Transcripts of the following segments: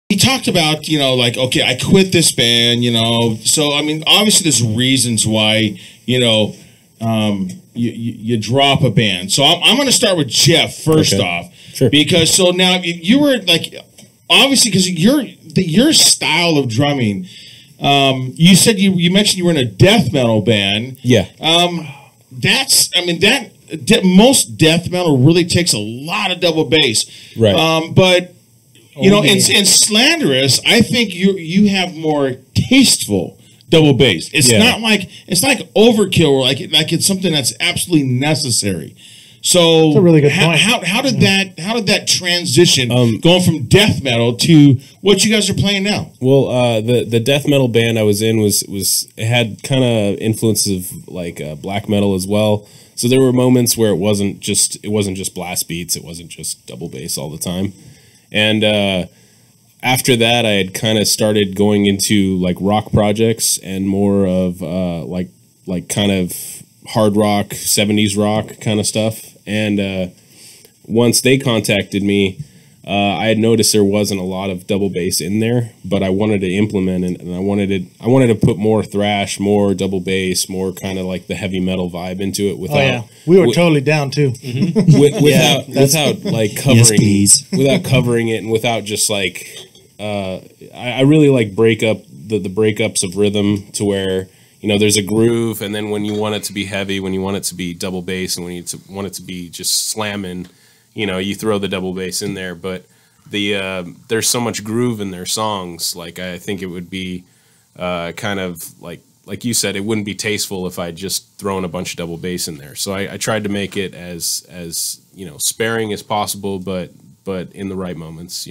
he talked about, like, okay, I quit this band, So I mean, obviously, there's reasons why, you drop a band. So I'm going to start with Jeff first off, Sure. because so now you were like, obviously, because your style of drumming. You said you mentioned you were in a death metal band. Yeah. Most death metal really takes a lot of double bass. Right. But in Slanderous, I think you have more tasteful double bass. It's not like overkill or like it's something that's absolutely necessary. So that's a really good point. How did that transition going from death metal to what you guys are playing now? Well, the death metal band I was in was it had kind of influences of like black metal as well. So there were moments where it wasn't just blast beats, it wasn't just double bass all the time. And after that, I had kind of started going into like rock projects and more of like kind of hard rock, 70s rock kind of stuff. And once they contacted me, I had noticed there wasn't a lot of double bass in there, but I wanted to implement it, and I wanted to put more thrash, more double bass, more kind of like the heavy metal vibe into it. Without, we were totally down too. Without like covering, without covering it, and without just like, I really like the breakups of rhythm to where, there's a groove, and then when you want it to be heavy, when you want it to be double bass, and when you want it to be just slamming, you throw the double bass in there. But there's so much groove in their songs. Like, I think it would be kind of like you said, it wouldn't be tasteful if I just thrown a bunch of double bass in there. So I tried to make it as sparing as possible, but in the right moments,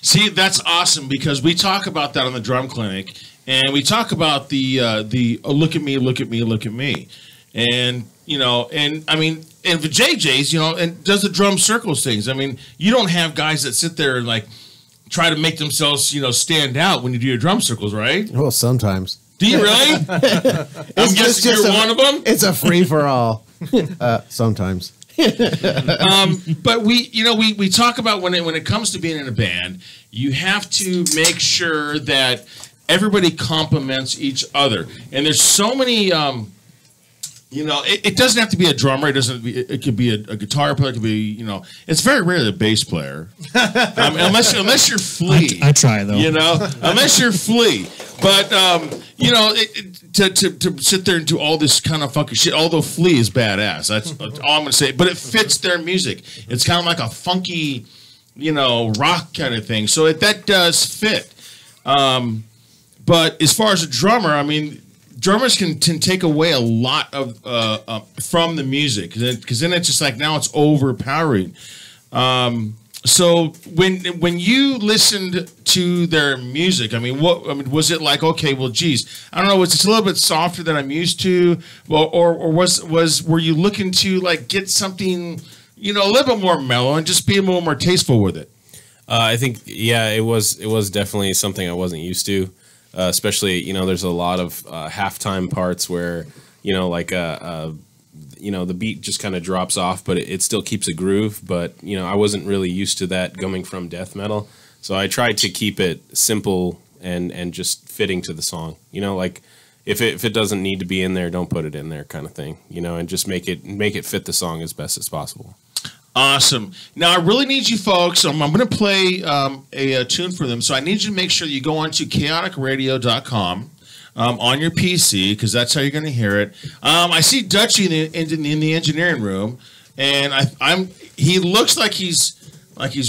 See, that's awesome, because we talk about that on the Drum Clinic, and we talk about the look at me, look at me, look at me, and and I mean, and for JJ's, and does the drum circles things. I mean, you don't have guys that sit there and like try to make themselves stand out when you do your drum circles, right? Well, sometimes. Do you really? I'm guessing you're one of them. It's a free for all. Sometimes. But we talk about when it comes to being in a band, you have to make sure that everybody complements each other, and there's so many. It doesn't have to be a drummer. It could be a guitar player. It could be It's very rare the bass player, unless you're Flea. I try though. Unless you're Flea, but to sit there and do all this kind of fucking shit. Although Flea is badass, that's all I'm gonna say. But it fits their music. It's kind of like a funky, rock kind of thing. So that does fit. But as far as a drummer, I mean, drummers can take away a lot of from the music, because then it's just like now it's overpowering. So when you listened to their music, was it like, okay, well, geez, I don't know, was it a little bit softer than I'm used to, or were you looking to like get something a little bit more mellow and just be a little more tasteful with it? I think it was definitely something I wasn't used to. Especially, there's a lot of halftime parts where, the beat just kind of drops off, but it still keeps a groove. But, I wasn't really used to that coming from death metal. So I tried to keep it simple and just fitting to the song. Like if it doesn't need to be in there, don't put it in there kind of thing, and just make it fit the song as best as possible. Awesome. Now, I really need you folks. I'm going to play a tune for them. So I need you to make sure you go on to chaoticradio.com on your PC, because that's how you're going to hear it. I see Dutchie in the engineering room, and he looks like he's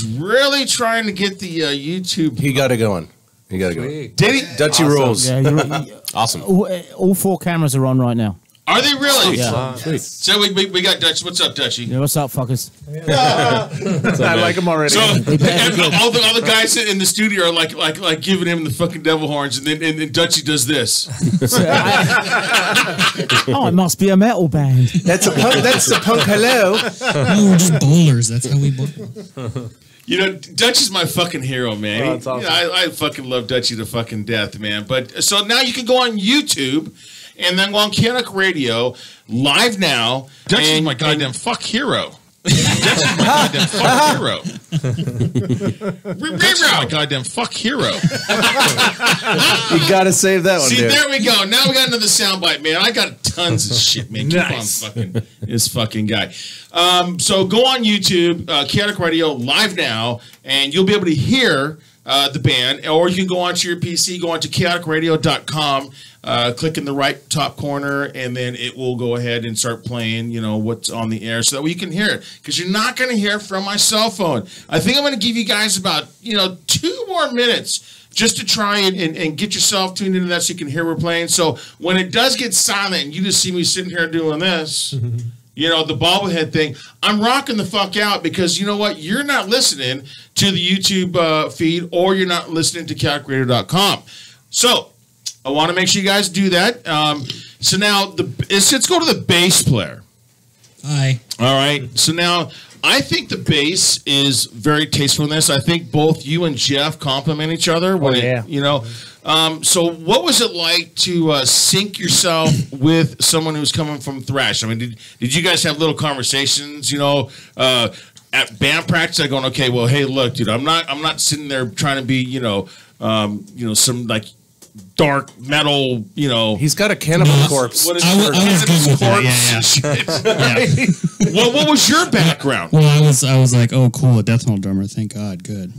really trying to get the YouTube. He got it going. Did he? Dutchie rules. Yeah, awesome. All 4 cameras are on right now. Are they really? Yeah. Sweet. So we got Dutch. What's up, Dutchie? Yeah, what's up, fuckers? I like him already. So all the guys in the studio are like giving him the fucking devil horns, and then Dutchie does this. Oh, it must be a metal band. That's the punk hello. No, we're just bowlers. That's how we bowl. Dutchie's my fucking hero, man. Oh, that's awesome. I fucking love Dutchie to fucking death, man. But so now you can go on YouTube and then go on Chaotic Radio live now. Dutchie's my goddamn fuck hero. Jeff's my goddamn fuck hero. Jeff's my goddamn fuck hero. You gotta save that one, See, dude. there we go. Now we got another soundbite, man. I got tons of shit, man. Keep Nice. on fucking this fucking guy. So go on YouTube, Chaotic Radio live now, and you'll be able to hear the band, or you can go onto your PC, go onto chaoticradio.com, click in the right top corner, and then it will go ahead and start playing, what's on the air, so that way you can hear it. Because you're not going to hear it from my cell phone. I think I'm going to give you guys about, 2 more minutes just to try and get yourself tuned into that so you can hear we're playing. So when it does get silent and you just see me sitting here doing this, the bobblehead thing, I'm rocking the fuck out because you know what? You're not listening to the YouTube feed, or you're not listening to chaoticradio.com. So I want to make sure you guys do that. So now let's go to the bass player. Hi. All right. So now I think the bass is very tasteful in this. I think both you and Jeff complement each other. So what was it like to sync yourself with someone who's coming from thrash? I mean, did you guys have little conversations, at band practice? I going, okay, well, hey, look, dude, I'm not sitting there trying to be, some like dark metal, He's got a Cannibal Corpse. What is I was good with that. Yeah. Well, what was your background? Well, I was like, oh, cool, a death metal drummer. Thank God, good.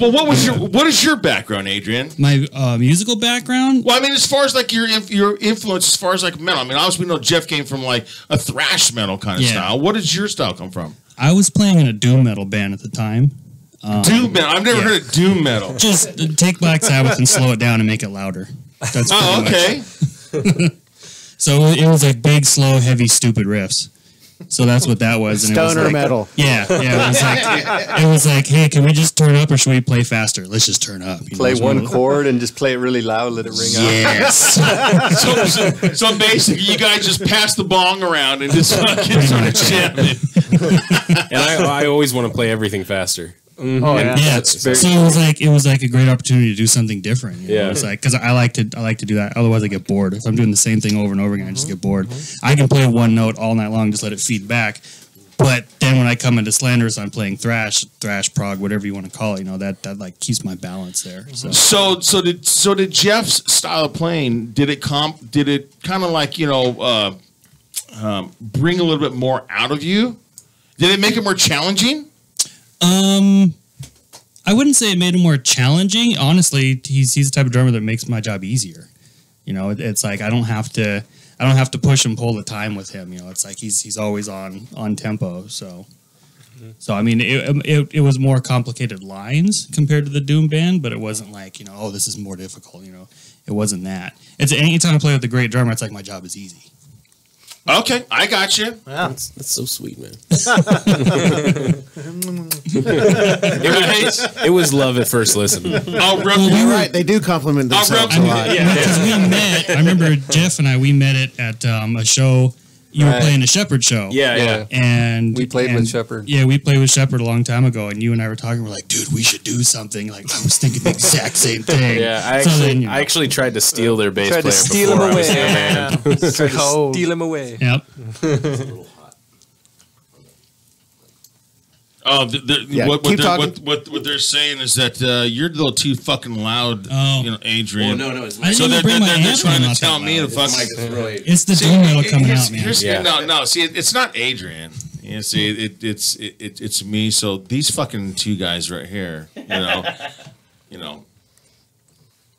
Well, what is your background, Adrian? My musical background. Well, I mean, as far as like your influence, as far as like metal. I mean, obviously we know Jeff came from like a thrash metal kind of style. What does your style come from? I was playing in a doom metal band at the time. Doom metal. I've never heard of doom metal. Just take Black Sabbath and slow it down and make it louder. That's Oh, pretty okay. much. So it was like big, slow, heavy, stupid riffs. So that's what that was. And Stoner it was like, metal. Yeah. It was like, hey, can we just turn up or should we play faster? Let's just turn up. Play one chord and just play it really loud, let it ring out. Yes. So basically, you guys just pass the bong around and just fucking sort of jamming. And I always want to play everything faster. Oh yeah. Yeah. So it was like a great opportunity to do something different. Yeah. It's like, because I like to do that. Otherwise I get bored. If I'm doing the same thing over and over again, I just get bored. I can play one note all night long, just let it feed back. But then when I come into Slanderous, I'm playing thrash prog, whatever you want to call it. That like keeps my balance there. So did Jeff's style of playing? Did it kind of like bring a little bit more out of you? Did it make it more challenging? I wouldn't say it made him more challenging. Honestly, he's the type of drummer that makes my job easier. It's like I don't have to push and pull the time with him. It's like he's always on tempo. So I mean, it was more complicated lines compared to the Doom band, but it wasn't like oh, this is more difficult. It wasn't that. It's anytime I play with a great drummer, it's like my job is easy. Okay, I got you. Yeah. That's so sweet, man. It was love at first listen. I'll rub You're you right. They do compliment I'll themselves rub a you- lot. Because we met. I remember Jeff and we met it at a show. You were playing a Shepherd show. Yeah. And We played with Shepherd. Yeah, we played with Shepherd a long time ago, and you and I were talking. We're like, dude, we should do something. Like, I was thinking the exact same thing. Yeah, I actually tried to steal their bass Tried player to steal him before I was away. in a band. Tried to steal him away. Yep. Oh, Yeah, what keep talking. they're saying is that you're a little too fucking loud, Oh. Adrian. no, it's I So didn't they're, even bring my they're amp trying in, to not tell that me to loud. fuck. It's the doom metal coming out, man. No. See, it's not Adrian. You see, it's me. So these fucking two guys right here,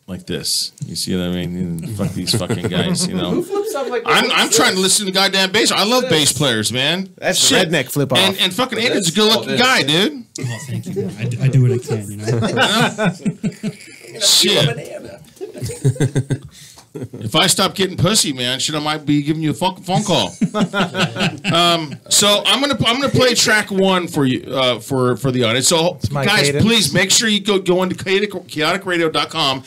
like this. You see what I mean? Fuck these fucking guys. I'm trying to listen to goddamn bass. I love bass players, man. That's Shit. redneck flip off. And fucking Adrian's a good looking guy, dude. Oh, thank you. Man. I do what I can. Shit. If I stop getting pussy, man, I might be giving you a phone call. So I'm gonna play track one for you for the audience. So my guys, cadence. please make sure you go into chaoticradio.com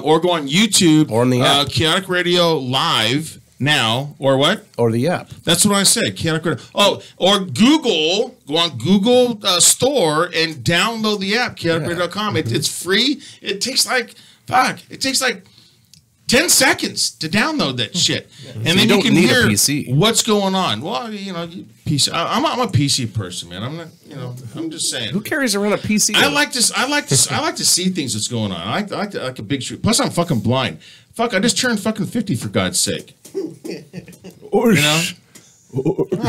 or go on YouTube Or on the app. Chaotic Radio Live now or what? Or the app. That's what I said. Chaotic Radio. Oh, or Google. Go on Google Store and download the app chaoticradio.com. It's free. It takes like 10 seconds to download that shit. And then you don't can need a hear PC. what's going on. Well, PC. I'm a PC person, man. I'm not, I'm just saying. Who carries around a PC? I like to see things that's going on. I like a big shoot. Plus, I'm fucking blind. Fuck, I just turned fucking 50 for God's sake. Oh,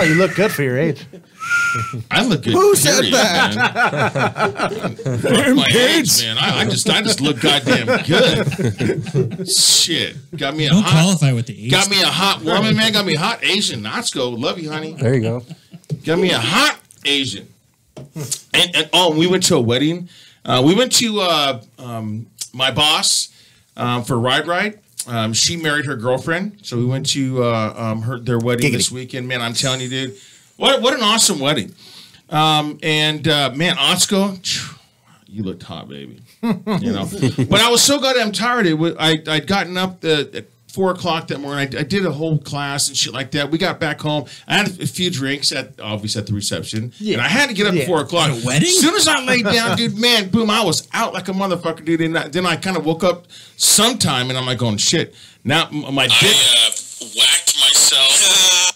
you look good for your age. I look good. Who said that? Fuck my age, man. I just look goddamn good. Shit, got me a Don't hot. qualify with the age. Got me a hot woman, man. Got me a hot Asian. Natsuko, love you, honey. There you go. Got me a hot Asian. And we went to a wedding. We went to my boss for Ride. She married her girlfriend, so we went to their wedding this weekend. Man, I'm telling you, dude, what an awesome wedding. Man, Atsuko, you looked hot, baby. But I was so goddamn tired. I'd gotten up at 4 o'clock that morning. I did a whole class and shit like that. We got back home. I had a few drinks obviously at the reception, and I had to get up at 4 o'clock. At a wedding? As soon as I laid down, dude, man, boom, I was out like a motherfucker, dude. And then I kind of woke up sometime, and I'm like, going shit. Now my dick. I whacked myself.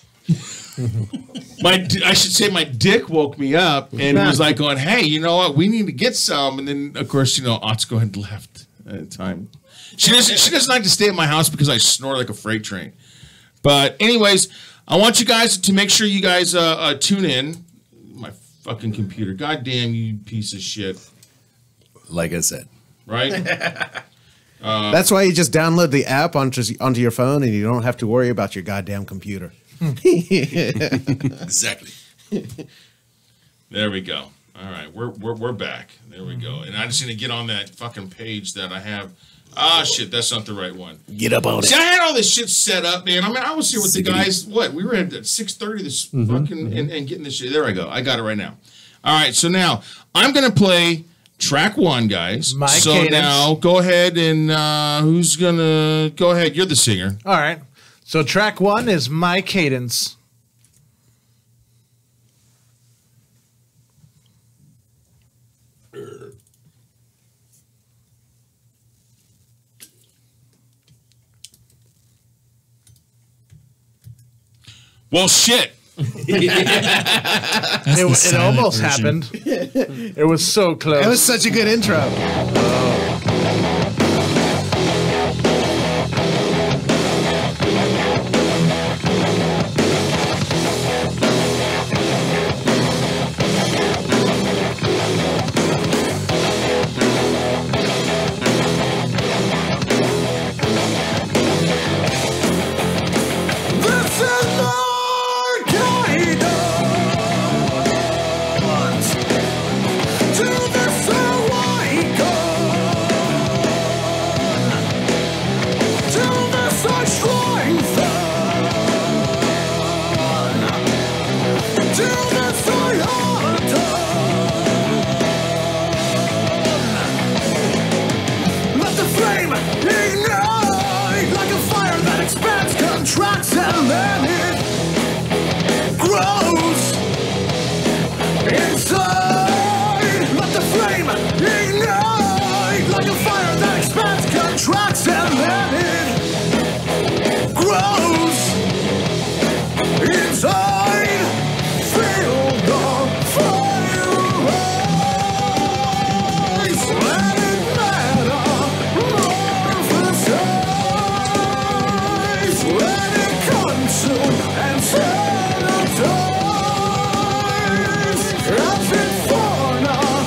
I should say my dick woke me up and was like going, hey, you know what? We need to get some. And then of course, Atsuko had left at the time. She doesn't like to stay at my house because I snore like a freight train. But anyways, I want you guys to make sure you guys tune in. My fucking computer. God damn you piece of shit. Like I said. Right? That's why you just download the app onto your phone and you don't have to worry about your goddamn computer. Exactly. There we go. All right, we're back. There we go. And I just need to get on that fucking page that I have. Ah, shit, that's not the right one. Get up on See, it. I had all this shit set up, man. I mean, I was here with the guys. What? We were at 6:30 this fucking and getting this shit. There I go. I got it right now. All right, so now I'm gonna play track 1, guys. My so cadence. now go ahead and who's gonna go ahead? You're the singer. All right. So track 1 is My Cadence. Well, shit. It almost happened. It was so close. It was such a good intro. Contracts and then it grows inside. Let the flame ignite like a fire that expands, contracts and then it grows inside. Feel the fire rise. Let it metamorphosize. Let it consume and sanitize. As it fornicates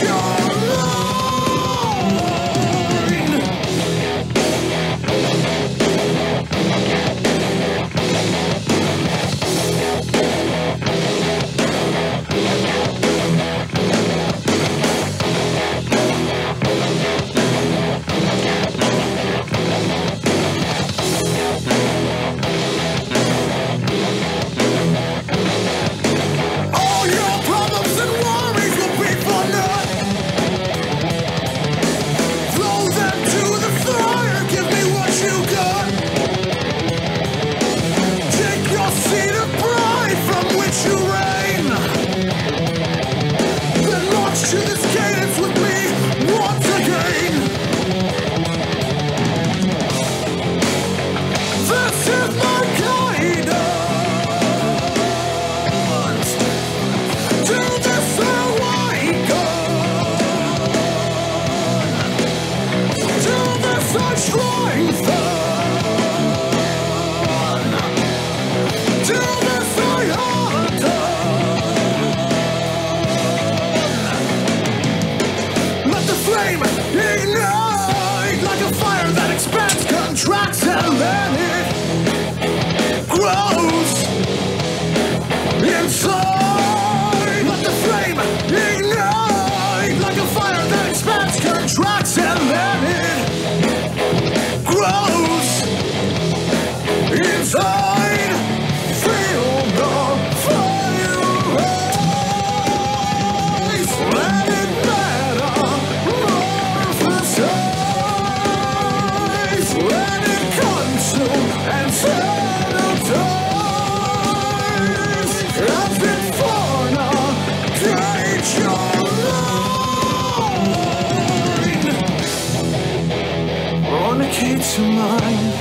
your mind. All your problems and worries will be for naught. flame ignite like a fire that expands, contracts, and then it grows inside. Let the flame ignite like a fire that expands, contracts, and then it grows inside. Feel the fire rise. Let it metamorphosize. Let it consume and sanitize. As it fornicates your mind. Fornicates your mind.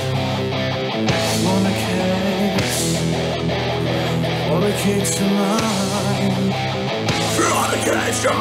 Fornicates your mind. Fornicates your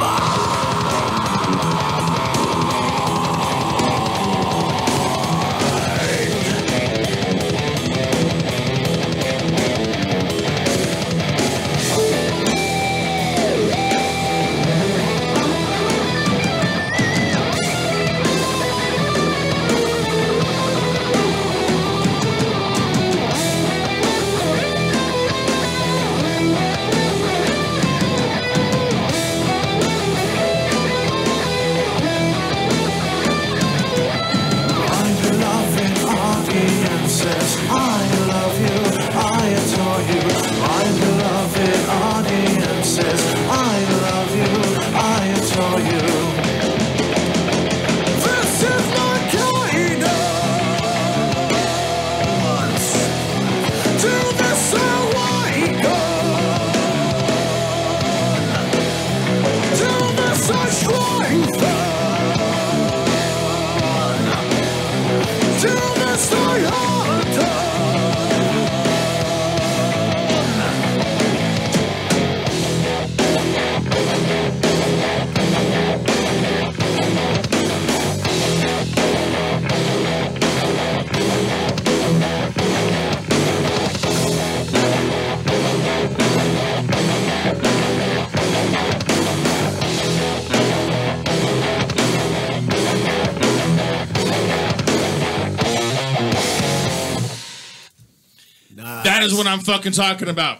That is what I'm fucking talking about.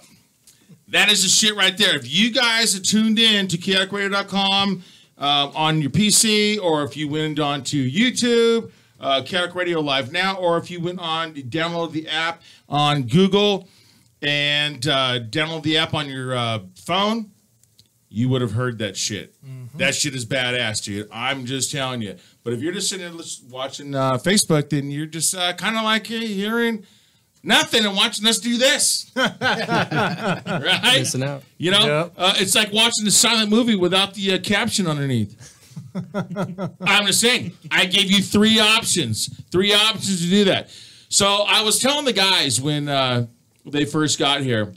That is the shit right there. If you guys are tuned in to chaoticradio.com on your PC, or if you went on to YouTube, Chaotic Radio Live Now, or if you went on, download the app on Google and download the app on your phone, you would have heard that shit. Mm-hmm. That shit is badass, dude. I'm just telling you. But if you're just sitting there watching Facebook, then you're just kind of like hearing nothing and watching us do this. Right? Missing out. You know? Yep. It's like watching the silent movie without the caption underneath. I'm just saying, I gave you three options to do that. So I was telling the guys when they first got here,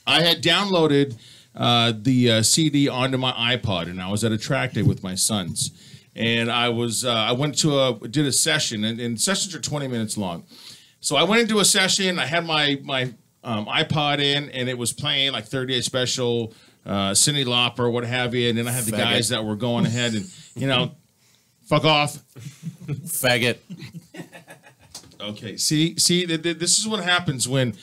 I had downloaded the CD onto my iPod, and I was at a track day with my sons. And I went to did a session, and sessions are 20 minutes long. So I went into a session. I had my iPod in, and it was playing like 38 Special, Cyndi Lauper, what have you. And then I had the guys that were going ahead and, fuck off. Faggot. Okay. See, this is what happens when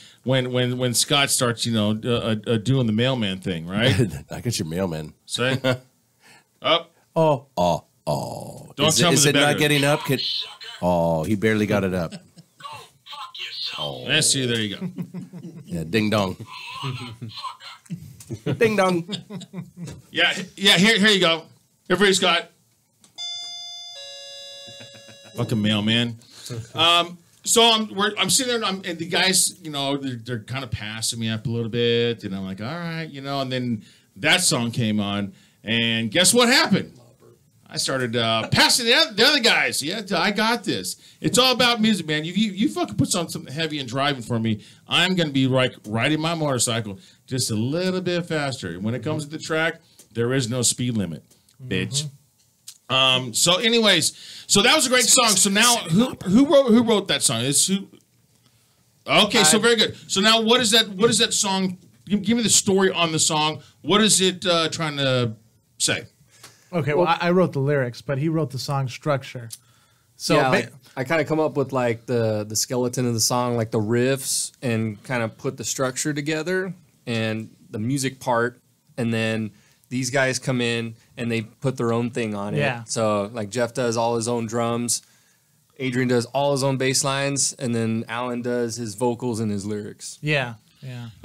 Scott starts, doing the mailman thing, right? I got your mailman. Say, up. Oh. Don't tell me is the it not better. getting up? He barely got it up. Oh. Let's see. There you go. Yeah, ding dong. Ding dong. Yeah. Here you go. Everybody's got fucking mailman. So I'm sitting there, and the guys, they're kind of passing me up a little bit, and I'm like, all right, and then that song came on, and guess what happened? I started passing the other guys. Yeah, I got this. It's all about music, man. You fucking put on something heavy and driving for me, I'm going to be riding my motorcycle just a little bit faster. When it comes to the track, there is no speed limit, bitch. So anyways, so that was a great song. So now who wrote that song? It's who? Okay, so very good. So now what is that song? Give me the story on the song. What is it trying to say? Okay, well, I wrote the lyrics, but he wrote the song structure. So yeah, like, I kind of come up with like the skeleton of the song, like the riffs, and kind of put the structure together and the music part, and then these guys come in and they put their own thing on it. Yeah. So like Jeff does all his own drums, Adrian does all his own bass lines, and then Alan does his vocals and his lyrics. yeah.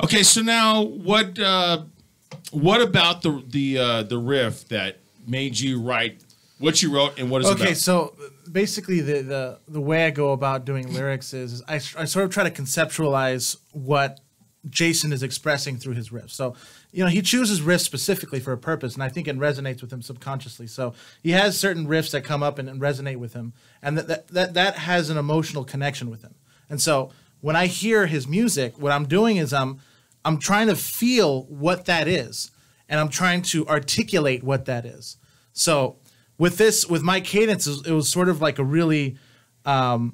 Okay, so now what about the riff that made you write what you wrote and what is it Okay, about? so basically the way I go about doing lyrics is I sort of try to conceptualize what Jason is expressing through his riffs. So, he chooses riffs specifically for a purpose, and I think it resonates with him subconsciously. So he has certain riffs that come up and resonate with him, and that has an emotional connection with him. And so when I hear his music, what I'm doing is I'm trying to feel what that is, and I'm trying to articulate what that is. So with my cadence, it was sort of like a really, I'd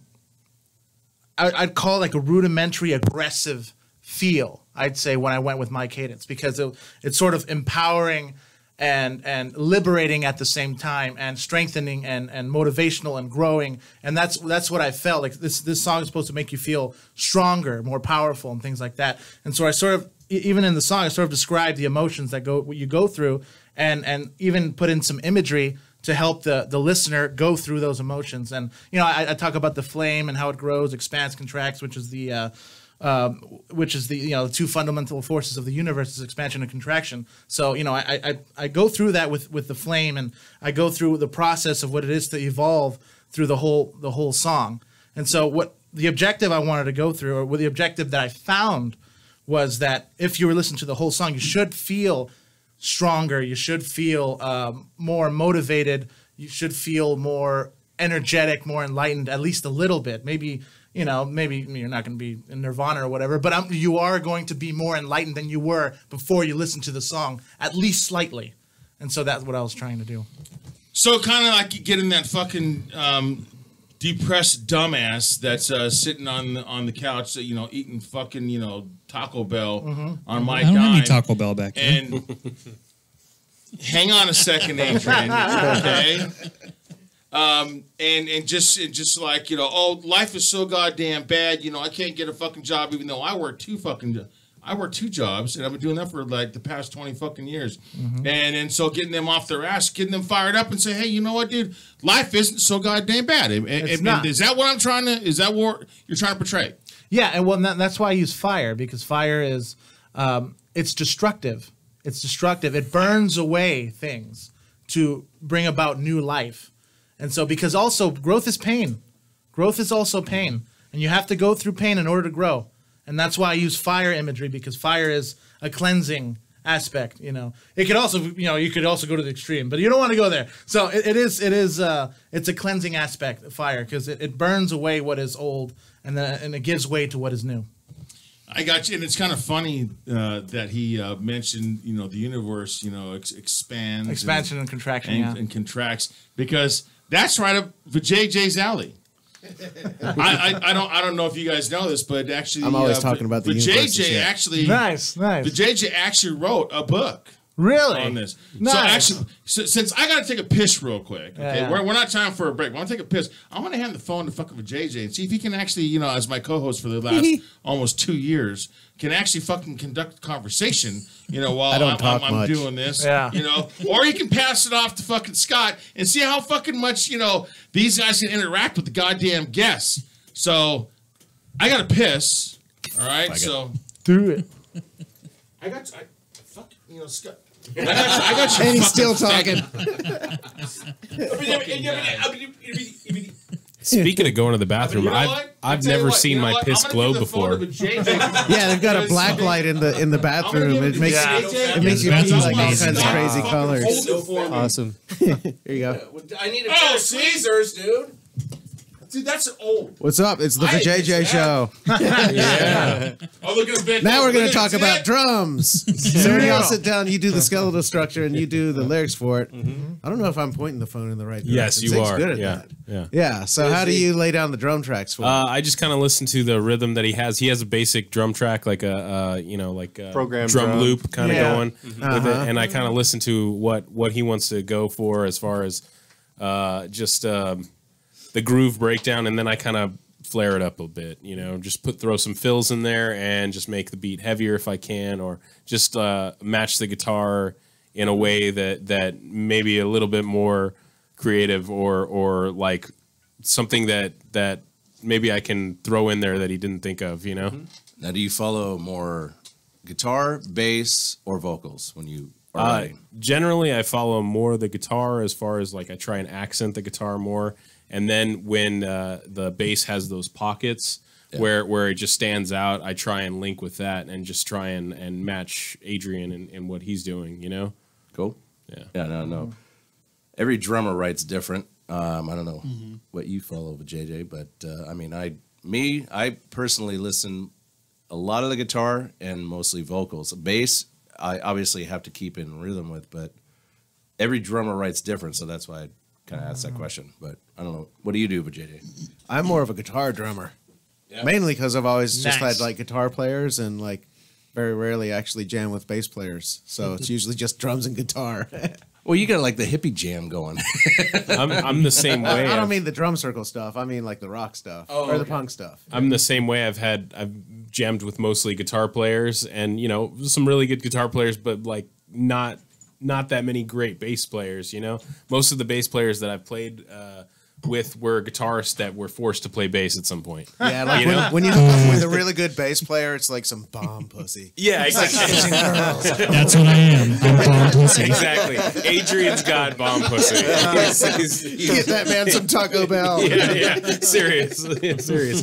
call it like a rudimentary aggressive feel, I'd say, when I went with my cadence, because it's sort of empowering and liberating at the same time, and strengthening and motivational and growing. And that's what I felt like. This song is supposed to make you feel stronger, more powerful, and things like that. And so I sort of, even in the song, I sort of describe the emotions that what you go through, and even put in some imagery to help the listener go through those emotions. And I talk about the flame and how it grows, expands, contracts, which is the two fundamental forces of the universe, is expansion and contraction. So I go through that with the flame, and I go through the process of what it is to evolve through the whole song. And so what the objective I wanted to go through, or what the objective that I found, was that if you were listening to the whole song, you should feel stronger, you should feel more motivated, you should feel more energetic, more enlightened, at least a little bit. Maybe you're not going to be in Nirvana or whatever, but you are going to be more enlightened than you were before you listened to the song, at least slightly. And so that's what I was trying to do. So kind of like you get in that fucking depressed dumbass that's sitting on the couch, eating fucking Taco Bell on my I don't have dime. any Taco Bell back there. And hang on a second, Adrian. Okay. And just like, life is so goddamn bad, I can't get a fucking job, even though I work two jobs, and I've been doing that for like the past 20 fucking years. Mm-hmm. And so getting them off their ass, getting them fired up, and say, hey, you know what, dude, life isn't so goddamn bad. It's not. Is that what is that what you're trying to portray? Yeah, and that's why I use fire, because fire is, it's destructive. It's destructive. It burns away things to bring about new life. And so, because also growth is pain. Growth is also pain. And you have to go through pain in order to grow. And that's why I use fire imagery, because fire is a cleansing aspect. It could also, you could also go to the extreme, but you don't want to go there. So it's a cleansing aspect of fire, because it burns away what is old, and it gives way to what is new. I got you, and it's kind of funny that he mentioned, the universe, expands, expansion and contraction, and contracts, because that's right up for JJ's alley. I don't know if you guys know this, but actually, I'm always talking about the universe. JJ actually, nice. The JJ actually wrote a book. Really? On this. Nice. So actually, since I got to take a piss real quick, okay, yeah. We're not time for a break. I want to take a piss. I want to hand the phone to fucking JJ and see if he can actually, as my co-host for the last almost 2 years, can actually fucking conduct conversation, while I'm doing this, or he can pass it off to fucking Scott and see how fucking much, these guys can interact with the goddamn guests. So I got to piss. All right, so do it. Scott. I got you. And he's still talking. Speaking of going to the bathroom, I've never seen my piss glow before. Yeah, they've got a black light in the bathroom. It makes you pee like all kinds of crazy colors. Awesome. Here you go. I need a pair of tweezers, dude. Dude, that's old. What's up? It's the I JJ missed show. Yeah. Oh, look at the Now we're going to talk about drums. So when y'all sit down, you do the skeletal structure and you do the lyrics for it. I don't know if I'm pointing the phone in the right direction. Yes, you Zig's are. good at Yeah. that. Yeah. Yeah. So how do you lay down the drum tracks for it? I just kind of listen to the rhythm that he has. He has a basic drum track, like a like a Program drum drum. loop kind of Yeah. going with it, and I kind of listen to what he wants to go for as far as just the groove breakdown, and then I kind of flare it up a bit. Just throw some fills in there and just make the beat heavier if I can, or just match the guitar in a way that maybe a little bit more creative or like something that maybe I can throw in there that he didn't think of, Now, do you follow more guitar, bass, or vocals when you are writing? Generally, I follow more the guitar as far as like I try and accent the guitar more. And then when the bass has those pockets where it just stands out, I try and link with that and just try and match Adrian in what he's doing, Cool. Yeah. Yeah, no. Every drummer writes different. I don't know what you follow with JJ, but I personally listen a lot of the guitar and mostly vocals. Bass, I obviously have to keep in rhythm with, but every drummer writes different, so that's why I kind of asked that question. But I don't know. What do you do with JJ? I'm more of a guitar drummer. Mainly because I've always just Nice. had like guitar players and like very rarely actually jam with bass players. So it's usually just drums and guitar. Well, you got like the hippie jam going. I'm the same way. I don't mean the drum circle stuff. I mean like the rock stuff or the punk stuff. I'm the same way. I've jammed with mostly guitar players, and some really good guitar players, but like not that many great bass players. Most of the bass players that I've played with were guitarists that were forced to play bass at some point. Yeah, like when you hook up with a really good bass player, it's like some bomb pussy. Yeah, exactly. That's what I am. I'm bomb pussy. Exactly. Adrian's got bomb pussy. Get that man some Taco Bell. Yeah. Serious.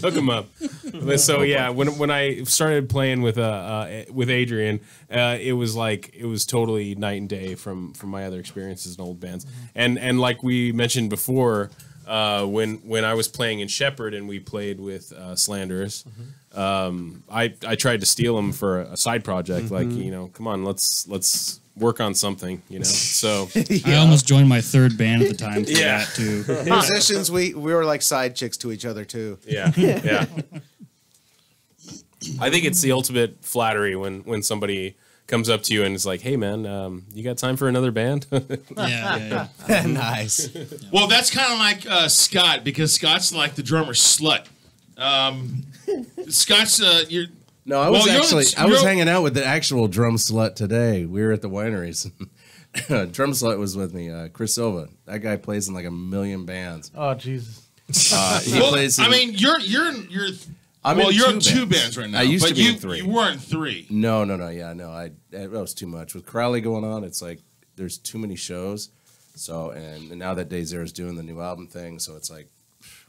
Hook him up. But so yeah, when I started playing with Adrian, it was totally night and day from my other experiences in old bands. And like we mentioned before, when I was playing in Shepherd and we played with Slanderous, I tried to steal him for a side project. Like, come on, let's work on something. So I almost joined my third band at the time for Yeah. that too. Musicians, we were like side chicks to each other too. yeah. I think it's the ultimate flattery when somebody comes up to you and is like, "Hey, man, you got time for another band?" Yeah. Nice. Well, that's kind of like Scott, because Scott's like the drummer slut. Scott's you're. No, I was hanging out with the actual drum slut today. We were at the wineries. Drum slut was with me, Chris Silva. That guy plays in like a million bands. Oh Jesus. He plays. I mean, you're I'm well, in you're two in two bands. bands right now. I used but to be in three. You were in three. No. Yeah, no. That was too much with Crowley going on. It's like there's too many shows. So and now that Day Zero is doing the new album thing, so it's like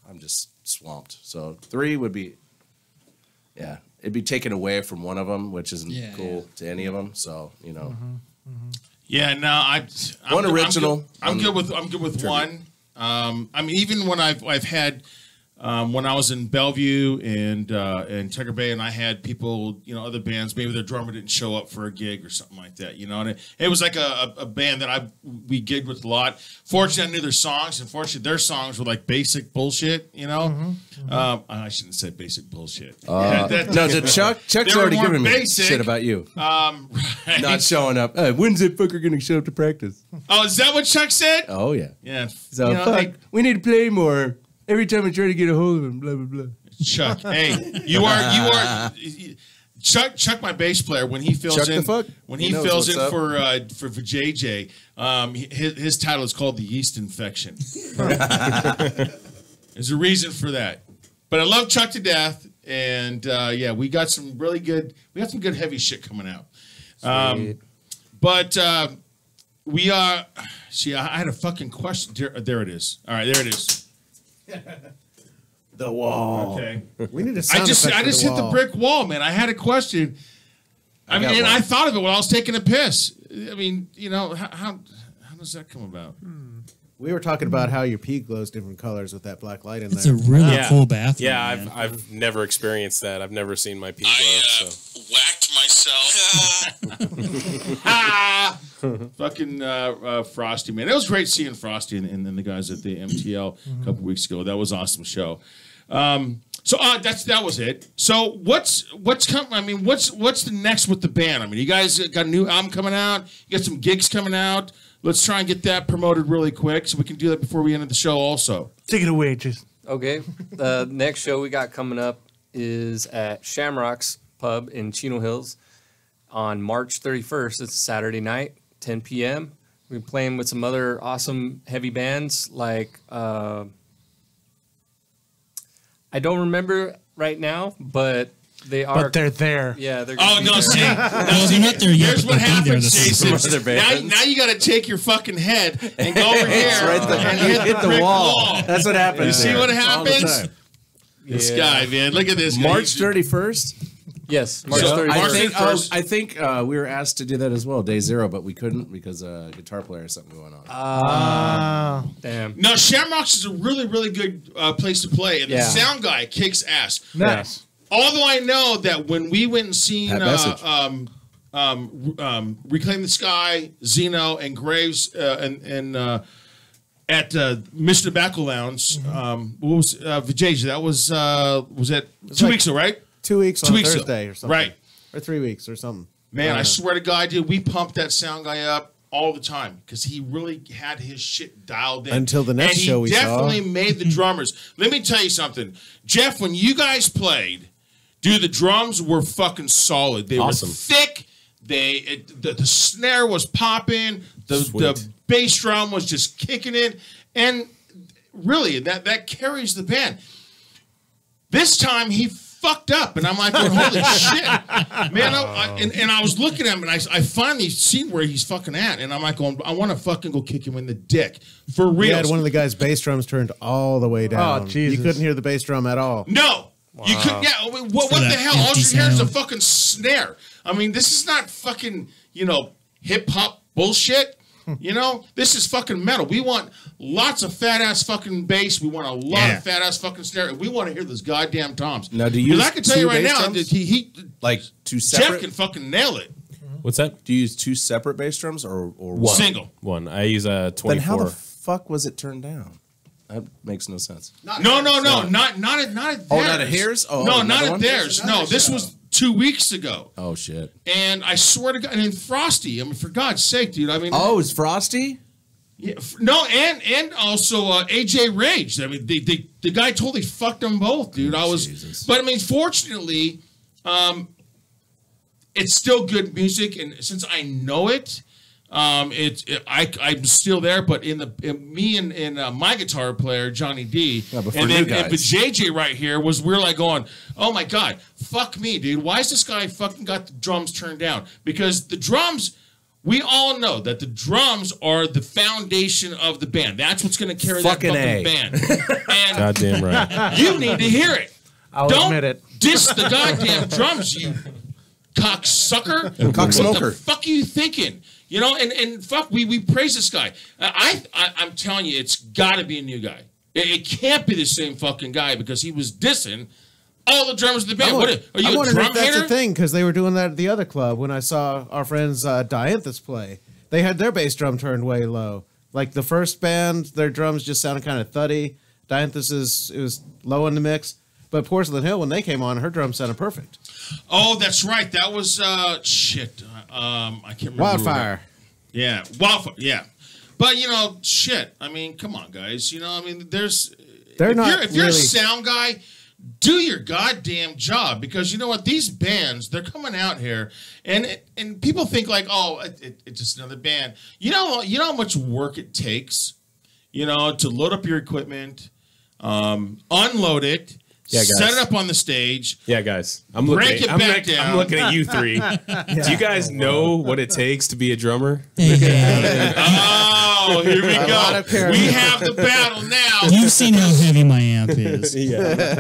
I'm just swamped. So three would be, it'd be taken away from one of them, which isn't cool to any of them. So Yeah, no, I'm One original, I'm good one with one. I mean, even when I've had when I was in Bellevue and Tucker Bay, and I had people, other bands, maybe their drummer didn't show up for a gig or something like that, and it was like a band that we gigged with a lot. Fortunately, I knew their songs, and fortunately, their songs were like basic bullshit, I shouldn't say basic bullshit. Chuck's were already more given me basic. shit about you Right. not showing up. Hey, when's that fucker gonna show up to practice? Oh, is that what Chuck said? Oh yeah. Yeah. So fuck, we need to play more. Every time I try to get a hold of him, blah blah blah. Chuck, hey, you are Chuck, my bass player. When he fills Chuck the in, fuck? when He he knows fills in what's for JJ, his title is called the Yeast Infection. There's a reason for that, but I love Chuck to death, and we got some good heavy shit coming out. But we are. See, I had a fucking question. There it is. All right, there it is. The wall. Okay. We need a I sound just effect for hit the wall. brick wall, man. I had a question. I mean, got and one. I thought of it when I was taking a piss. I mean, how does that come about? We were talking about how your pee glows different colors with that black light in It's a there. really Yeah. cool bathroom. Yeah, man. I've never experienced that. I've never seen my pee glow. So. Whacked myself. Fucking Frosty, man. It was great seeing Frosty and the guys at the MTL a couple weeks ago. That was an awesome show. So that was it. So what's coming? I mean, what's the next with the band? I mean, you guys got a new album coming out. You got some gigs coming out. Let's try and get that promoted really quick so we can do that before we end the show. Also, Take it away, Jason. Okay. The next show we got coming up is at Shamrock's Pub in Chino Hills on March 31st. It's a Saturday night, 10 p.m. We're playing with some other awesome heavy bands like I don't remember right now, but they are. But they're there. Yeah, they're. oh gonna be no, there. see, Well, they're not there yet, here's but what they'll be there happens, this Jason. Some other Now, bands. now you got to take your fucking head and go over here right there. and You hit the brick wall. That's what happens. You see there. what All the happens? time. This Yeah. guy, man. Look at this guy. March 31st. Yes, March So, 31st. March I think. 31st. I think we were asked to do that as well, day 0, but we couldn't because guitar player has something going on. Damn. No, Shamrocks is a really, really good place to play, and Yeah. the sound guy kicks ass. Nice. Although I know that when we went and seen That message. Reclaim the Sky, Zeno, and Graves, and at Mr. Tobacco Lounge, what was Vijay? That was that 2 like- weeks ago, right? 2 weeks 2 on weeks ago. Thursday or something. Right. Or 3 weeks or something. Man, I swear to God, dude, we pumped that sound guy up all the time because he really had his shit dialed in. Until the next and show we saw. He definitely made the drummers. Let me tell you something. Jeff, when you guys played, dude, the drums were fucking solid. They Awesome. were thick. The snare was popping. The bass drum was just kicking it. And really, that carries the band. This time, he fucked up, and I'm like, holy shit, man! And I was looking at him, and I finally seen where he's fucking at, and I'm like, I want to fucking go kick him in the dick for We real. had one of the guys' bass drums turned all the way down. Jesus. You couldn't hear the bass drum at all. No, you couldn't. Yeah, what the that hell? All empty you hear is a sound. fucking snare. I mean, this is not fucking hip hop bullshit. This is fucking metal. We want lots of fat ass fucking bass. We want a lot of fat ass fucking snare, and we want to hear those goddamn toms. Now, do you 'Cause use I can tell you two right bass now drums? that he Like two Jeff separate. can fucking nail it. What's that? Do you use two separate bass drums or one? Single. One. I use a Then how 24. the fuck was it turned down? That makes no sense. No, not at theirs. Oh, not at hers? Oh, no, another not at one? theirs. No, this was 2 weeks ago. Oh shit. And I swear to God, and then Frosty. I mean, for God's sake, dude. I mean, Oh, it's Frosty? yeah, no, and also AJ Rage. I mean, the guy totally fucked them both, dude. Jesus. But I mean, fortunately, it's still good music, and since I know it, I'm still there. But me and my guitar player Johnny D, Yeah, but for and new then guys. but JJ right here we're like going, oh my God, fuck me, dude. Why is this guy fucking got the drums turned down? Because the drums. We all know that the drums are the foundation of the band. That's what's going to carry Fucking that fucking A. band. And Goddamn right. you need to hear it. I'll Don't admit it. diss the goddamn drums, you cocksucker. Cocksmoker. What the fuck are you thinking? And fuck, we praise this guy. I'm telling you, it's got to be a new guy. It can't be the same fucking guy because he was dissing all the drummers of the band. Are I'm you a wondering drum if that's hater? a thing because they were doing that at the other club when I saw our friends Dianthus play. They had their bass drum turned way low. Like the first band, their drums just sounded kind of thuddy. Dianthus it was low in the mix. But Porcelain Hill, when they came on, her drums sounded perfect. Oh, that's right. That was shit. I can't remember. Wildfire. Yeah, Wildfire. Yeah, but shit. I mean, come on, guys. I mean, there's. They're if not if you're a really- sound guy, do your goddamn job because you know what? These bands, they're coming out here, and people think like, oh, it's just another band. You know how much work it takes, to load up your equipment, unload it. Yeah, guys. Set it up on the stage. Yeah, guys. I'm Break it back I'm down. looking at you three. Do you guys know what it takes to be a drummer? Oh, here we lot go. of parallels. We have the battle now. You've seen how heavy my amp is. Yeah.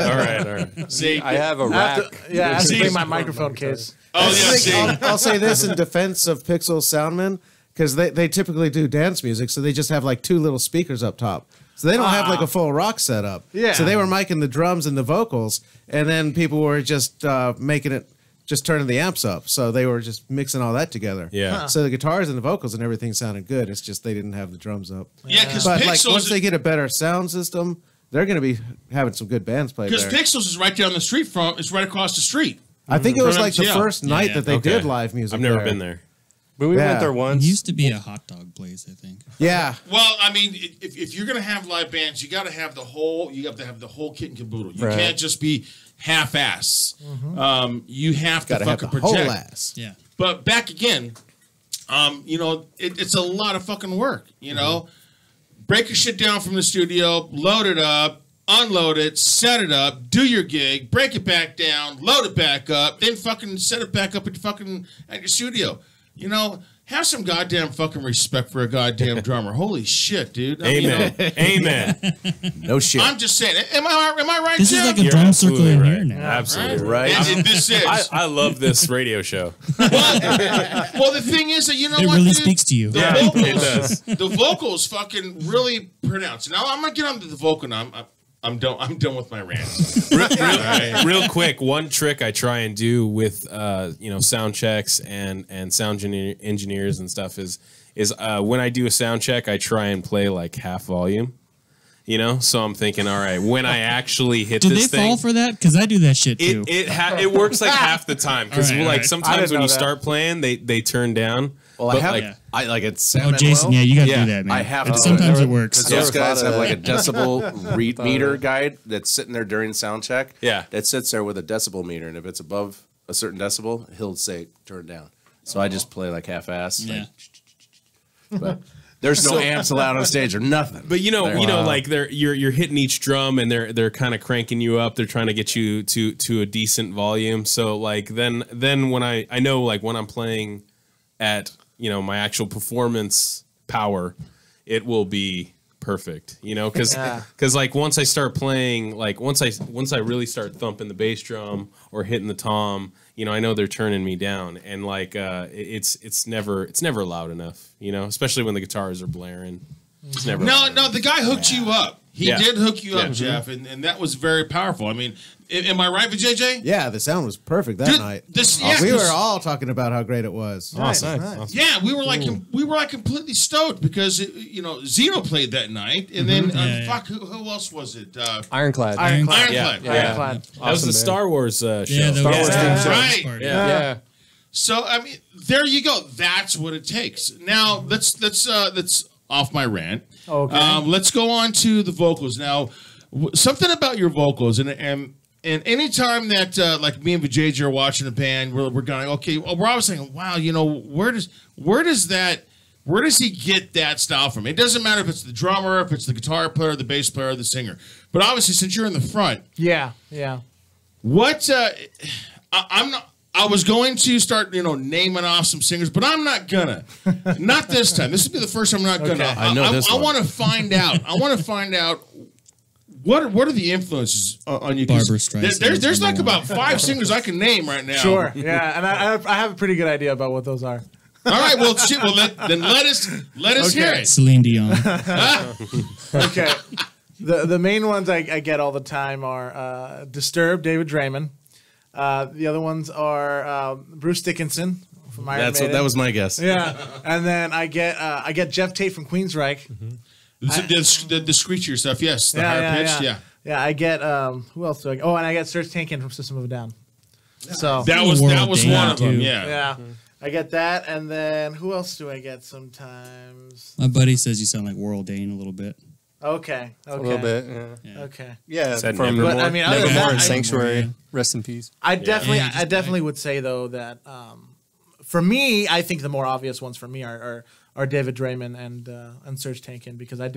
All right. See, I have a I rack. have to, I have to See- clean my microphone case. oh yeah, see. I'll say this in defense of Pixel Soundman because they typically do dance music, so they just have like 2 little speakers up top. So they don't have like a full rock setup. Yeah. So they were miking the drums and the vocals, and then people were just making it, just turning the amps up. So they were just mixing all that together. Yeah. So the guitars and the vocals and everything sounded good. It's just they didn't have the drums up. Yeah, because But like Pixels, once they get a better sound system, they're going to be having some good bands play because there. Pixels is right down the street from. It's right across the street. I think it was like the Yeah. first night yeah. that they Okay. did live music. I've never there. been there. But we Yeah. went there It once. used to be a hot dog place, I think. Yeah. Well, I mean, if you're gonna have live bands, you got to have the whole. You have to have the whole kit and caboodle. You Right. can't just be half-ass. You have to Got to have fucking the whole project. ass. Yeah. But back again, it's a lot of fucking work. You know, break your shit down from the studio, load it up, unload it, set it up, do your gig, break it back down, load it back up, then fucking set it back up at your studio. You know, have some goddamn fucking respect for a goddamn drummer. Holy shit, dude. I mean, you Amen. know, Amen. No shit. I'm just saying. Am I right? This is Jeff? like a You're drum circle absolutely in right. here now. Absolutely Right. And this is. I love this radio show. Well, the thing is that you know It what, really dude? speaks to you. The Yeah, vocals, it does. the vocals fucking really pronounced. Now I'm gonna get onto the vocal now. I'm done. I'm done with my rant. Real quick, one trick I try and do with sound checks and sound engineers and stuff is when I do a sound check, I try and play like half volume. You know, so I'm thinking, all right, when I actually hit Do this they thing, fall for that? Because I do that shit too. it works like half the time because All right, all like right. I sometimes didn't when know you that. start playing, they turn down. Well, But, I have. like, Yeah. I like it. Oh, Jason, yeah, you got to Yeah, do that, man. I have And to. sometimes it works. Because those Yeah. guys have like a decibel read meter guide that's sitting there during sound check. Yeah. That sits there with a decibel meter, and if it's above a certain decibel, he'll say turn down. So I just play like half-ass. Yeah. But there's no amps allowed on stage or nothing. But you know, There. like you're hitting each drum and they're kind of cranking you up. They're trying to get you to a decent volume. So like then when I know like when I'm playing at my actual performance power, it will be perfect. Because like once I start playing, like once I really start thumping the bass drum or hitting the tom, I know they're turning me down, and like it's never loud enough. Especially when the guitars are blaring. It's never loud No, the guy hooked you up. He Yeah. did hook you up, Yeah. Jeff, and that was very powerful. I mean, am I right with JJ? Yeah, the sound was perfect that Dude, night. we We were all talking about how great it was. Awesome. Yeah, we were like completely stoked because Zeno played that night, and then Yeah. who else was it? Ironclad. Ironclad. Yeah. Ironclad. That was the Star Wars show. Yeah, that Star was Wars the theme song. Right. part. Yeah. So I mean, there you go. That's what it takes. Now let's off my rant. Okay. Let's go on to the vocals now. Something about your vocals, and anytime that like me and Vijay are watching a band, we're going, okay, well, we're always saying, wow, where does he get that style from? It doesn't matter if it's the drummer, if it's the guitar player, the bass player, or the singer. But obviously, since you're in the front, Yeah. what I'm not. I was going to start, naming off some singers, but I'm not gonna. Not this time. This will be the first time I'm not gonna. I know this I one. want to find out. I want to find out what are the influences on you. 'Cause Barbra Streisand There's is like number about 5 singers I can name right now. Sure. Yeah, and I have a pretty good idea about what those are. All right. Well, shit. Well, then let us hear it. Celine Dion. Okay. The main ones I get all the time are Disturbed, David Draymond. The other ones are Bruce Dickinson from Iron Maiden. That was my guess. Yeah, and then I get Jeff Tate from Queensryche. The screechier stuff. Yes. The higher pitched. Yeah. Yeah, I get who else do I get? Oh, and I get Serge Tankian from System of a Down. So That was World one Dane, of them. too. Yeah. yeah, I get that, and then who else do I get sometimes? My buddy says you sound like World Dane a little bit. Okay, A little bit. Yeah. Yeah. Okay. Yeah. Said From Nevermore. But I mean, other than Nevermore that, and I- Sanctuary. Yeah. Rest in peace. I Yeah, just definitely would say though that for me, I think the more obvious ones for me are David Draymond and Serge Tankian, because I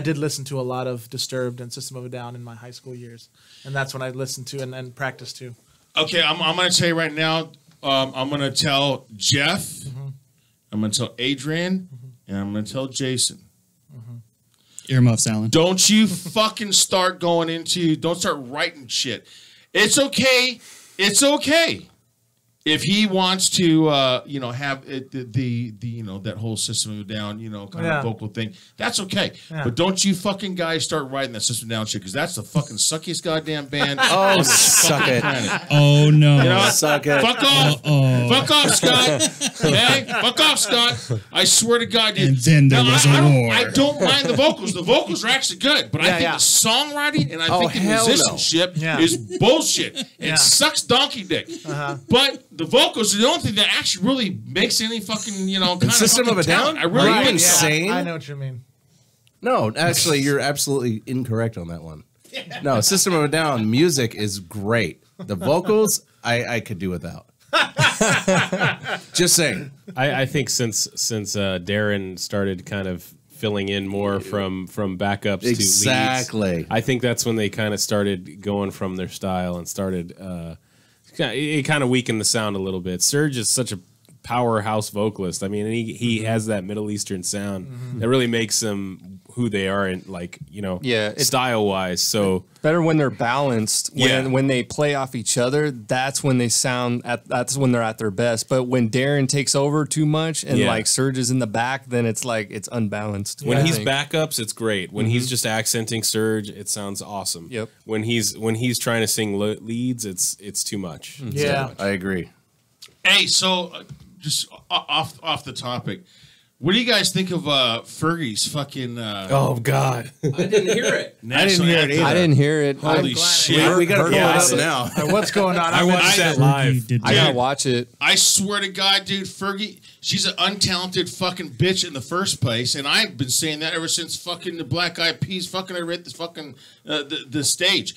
did listen to a lot of Disturbed and System of a Down in my high school years, and that's when I listened to and practiced to. Okay, I'm going to tell you right now. I'm going to tell Jeff. I'm going to tell Adrian, and I'm going to tell Jason. Earmuffs, Alan. Don't you fucking start don't start writing shit. It's okay. It's okay. if he wants to, have it, the that whole System of a Down, kind of vocal thing, that's okay. Yeah. But don't you fucking guys start writing that System of a Down shit, because that's the fucking suckiest goddamn band. Oh, suck it. Oh no! Suck it. Fuck off. Fuck off, Scott. Okay? Fuck off, Scott. I swear to God, dude. And then there Now, was I a war. I don't mind the vocals. The vocals are actually good, but I think yeah. the songwriting and I Oh, think the hell no. musicianship Yeah. is bullshit. It Yeah. sucks donkey dick. But the vocals are the only thing that actually really makes any fucking, kind of System of a Down? I really Are you do. insane? I know what you mean. No, actually, you're absolutely incorrect on that one. No, System of a Down music is great. The vocals, I could do without. Just saying. I think since Darren started kind of filling in more from backups to Exactly. leads, I think that's when they kind of started going from their style and started. It kind of weakened the sound a little bit. Serge is such a powerhouse vocalist. I mean, he has that Middle Eastern sound that really makes them who they are, and it's style wise. So better when they're balanced. Yeah. When they play off each other, that's when they sound that's when they're at their best. But when Darren takes over too much and Yeah. like Serge is in the back, then it's like it's unbalanced. when I he's think. backups, it's great. When he's just accenting Serge, it sounds awesome. Yep. When he's trying to sing leads, it's too much. It's too Yeah. much. I agree. Hey, so just off the topic, what do you guys think of Fergie's fucking Oh God. I didn't hear it. national anthem? I didn't hear it. Holy shit! We got to pull it Yeah, up now. What's going on? I watched that live. Did I gotta Dude. watch it. I swear to God, dude, Fergie, she's an untalented fucking bitch in the first place, and I've been saying that ever since fucking the Black Eyed Peas fucking I read this fucking the stage.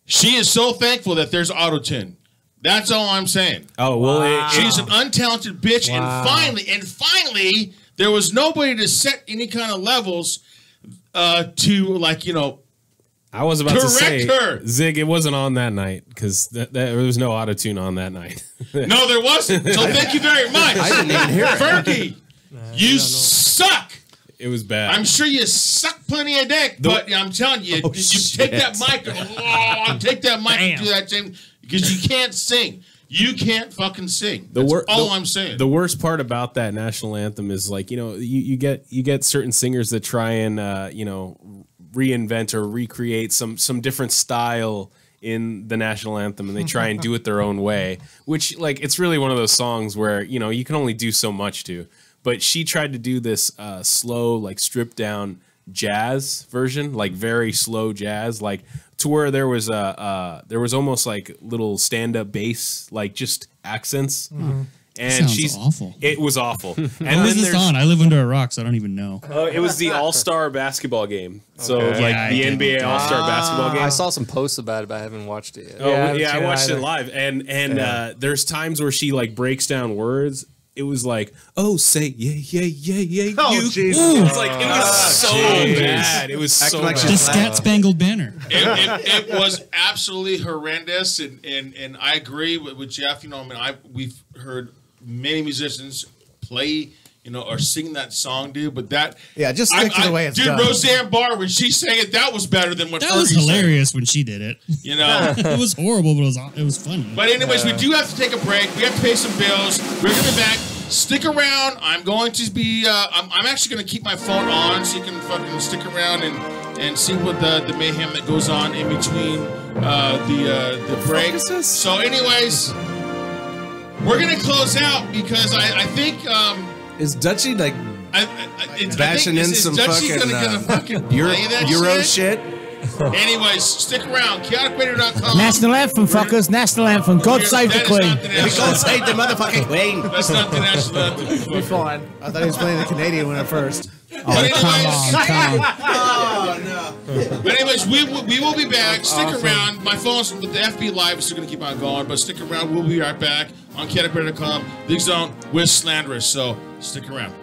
She is so thankful that there's auto-tune. That's all I'm saying. Oh well, She's an untalented bitch, and finally, there was nobody to set any kind of levels to I was about to say, Correct her. Zig, it wasn't on that night because there was no auto tune on that night. No, there wasn't. So thank you very much. I didn't even hear it. Fergie, you suck. It was bad. I'm sure you suck plenty of dick, but I'm telling you, you take that mic and take that mic and do that thing because you can't sing. You can't fucking sing. That's all I'm saying. The worst part about that national anthem is like you get certain singers that try and reinvent or recreate some different style in the national anthem, and they try and do it their own way, which like it's really one of those songs where you can only do so much to. But she tried to do this slow, like stripped down jazz version, like very slow jazz, like to where there was almost like little stand up bass, like just accents. And Sounds awful. It was awful. And When was this on? I live under a rock, so I don't even know. it was the All-Star basketball game. So Okay. like Yeah, I the didn't NBA do All-Star basketball game. I saw some posts about it, but I haven't watched it yet. Oh, Yeah, I yeah, haven't I seen it watched it either. live, and there's times where she like breaks down words. It was like, oh, say yeah, Oh, you. Jesus. It's like it was so bad. It was so like bad. The Scat Spangled Banner. it was absolutely horrendous, and I agree with Jeff. We've heard many musicians play, or sing that song, dude. But that, Yeah, just stick to the way it's dude, done. Roseanne Barr, when she sang it, that was better than what That Fergie was sang. hilarious when she did it. It was horrible, but it was funny. But anyways, we do have to take a break. We have to pay some bills. We're gonna be back. Stick around. I'm going to be. I'm actually gonna keep my phone on so you can fucking stick around and see what the mayhem that goes on in between the break. So, anyways, we're gonna close out because I think. Is Dutchie like It's bashing in some Dutchie fucking, gonna fucking Euro, play that Euro shit? shit? Anyways, stick around. ChaoticRadio.com. National anthem, fuckers. National anthem. God save the That is not Queen. the national God save the motherfucking queen. That's not the national anthem. Be fine. I thought he was playing the Canadian one at first. But Come anyways, on. but anyways, we will be back. Stick around. My phone's with the FB Live is still going to keep on going, but stick around. We'll be right back on ChaoticRadio.com. Big Zone with Slanderous. So stick around.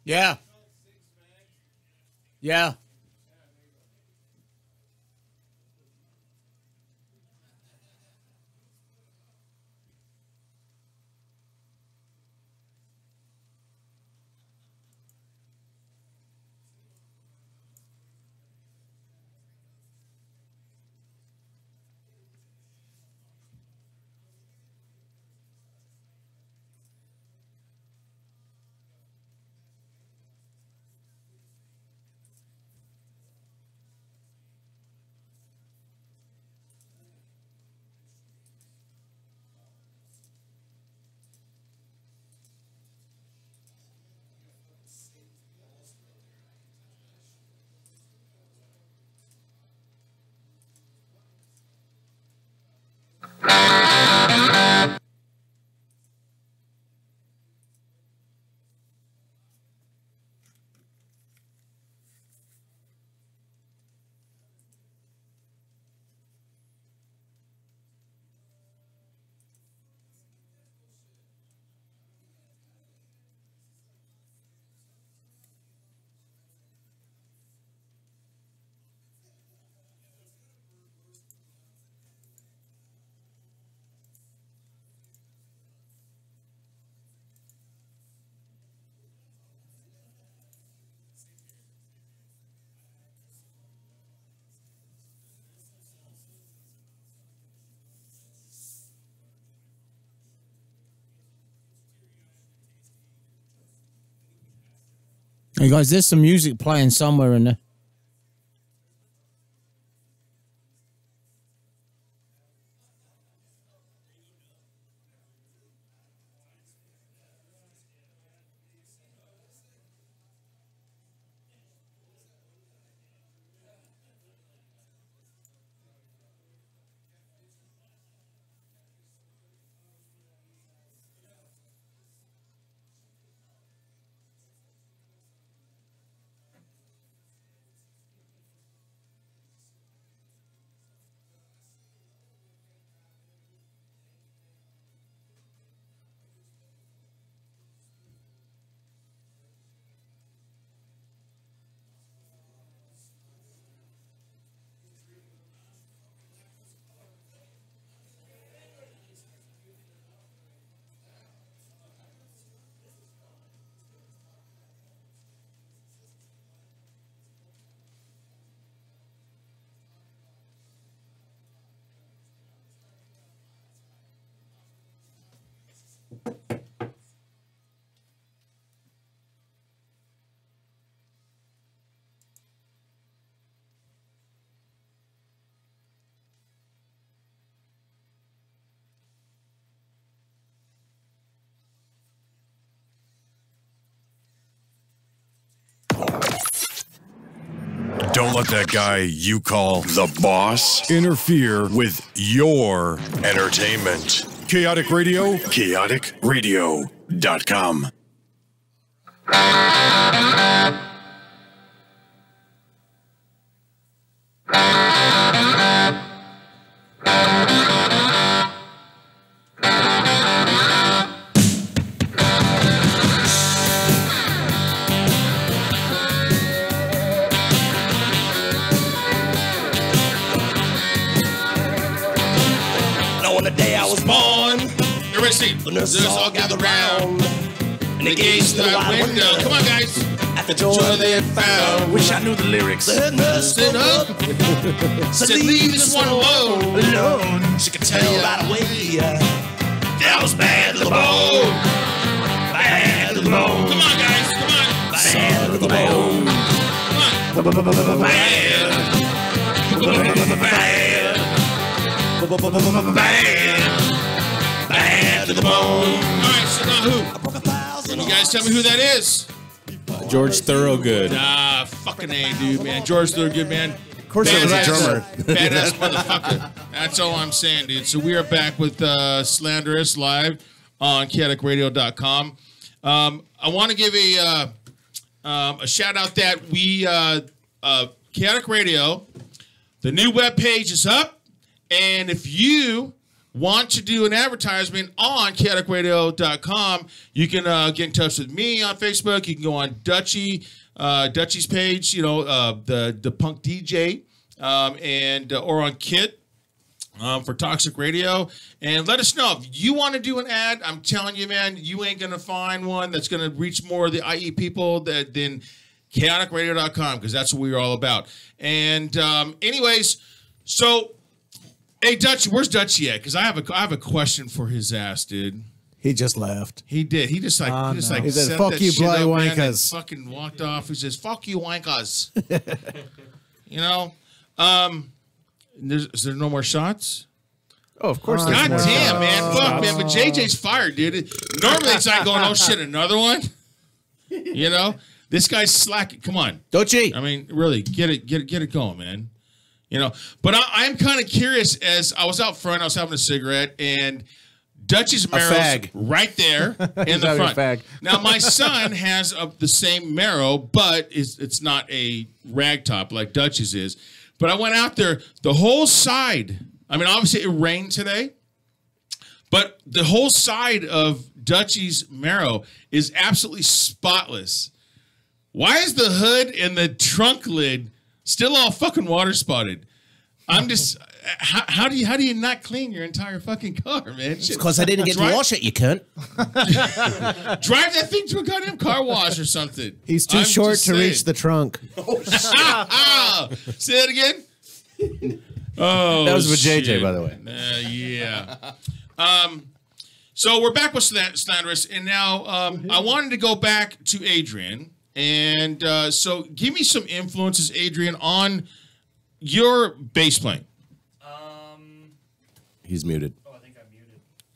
Yeah. Yeah. Hey guys, there's some music playing somewhere in there. Don't let that guy you call the boss interfere with your entertainment. Chaotic Radio, chaoticradio.com. on the day I was born. Everybody sing. The nurses all gathered round, And they gazed through that window. Come on, guys. at the joy they had found. Wish I knew the lyrics. The head nurse Sit up. Said, leave this one alone. alone. She could tell right away. That was bad to the bone. Bad to the bone. Come on, guys. Come on. Bad to the bone. Come on. Bad. Bad. Bad to the bone. All right, so now who? You guys tell me who that is. George Thorogood. Ah, fucking A, dude, man. George Thorogood, man. Of course, it was a drummer. Badass motherfucker. That's all I'm saying, dude. So we are back with Slanderous live on chaoticradio.com. I want to give a shout out that we Chaotic Radio, the new webpage is up, and if you want to do an advertisement on chaoticradio.com, you can get in touch with me on Facebook. You can go on Dutchie's page, you know, the Punk DJ, and or on Kit for Toxic Radio, and let us know if you want to do an ad. I'm telling you, man, you ain't gonna find one that's gonna reach more of the IE people than chaoticradio.com, because that's what we're all about. And anyways, so. Hey, Dutch, where's Dutchie at? Because I have a question for his ass, dude. He just left. He did. He just like He set said, "Fuck that you, shit bloody up, man, and wankers." fucking walked off. He says, "Fuck you, wankers." You know, is there no more shots? Oh, of course. God there's more. damn, man. Fuck, man. But JJ's fired, dude. Normally it's like going, oh shit, another one. You know, this guy's slacking. Come on, Don't cheat. I mean, really, get it going, man. You know, but I'm kind of curious. As I was out front, I was having a cigarette, and Dutchie's marrow's fag. right there in the having a front. fag. Now, my son has the same marrow, but it's not a rag top like Dutchie's is. But I went out there, the whole side. I mean, obviously it rained today, but the whole side of Dutchie's marrow is absolutely spotless. Why is the hood and the trunk lid still all fucking water spotted? I'm just how do you not clean your entire fucking car, man? Because I didn't get to wash it, you cunt. Drive that thing to a goddamn car wash or something. He's too I'm short just to saying. reach the trunk. Say that again. Oh, That was with JJ, shit. by the way. Yeah. So we're back with Slanderous, and now I wanted to go back to Adrian, and so give me some influences, Adrian, on your bass playing. He's muted.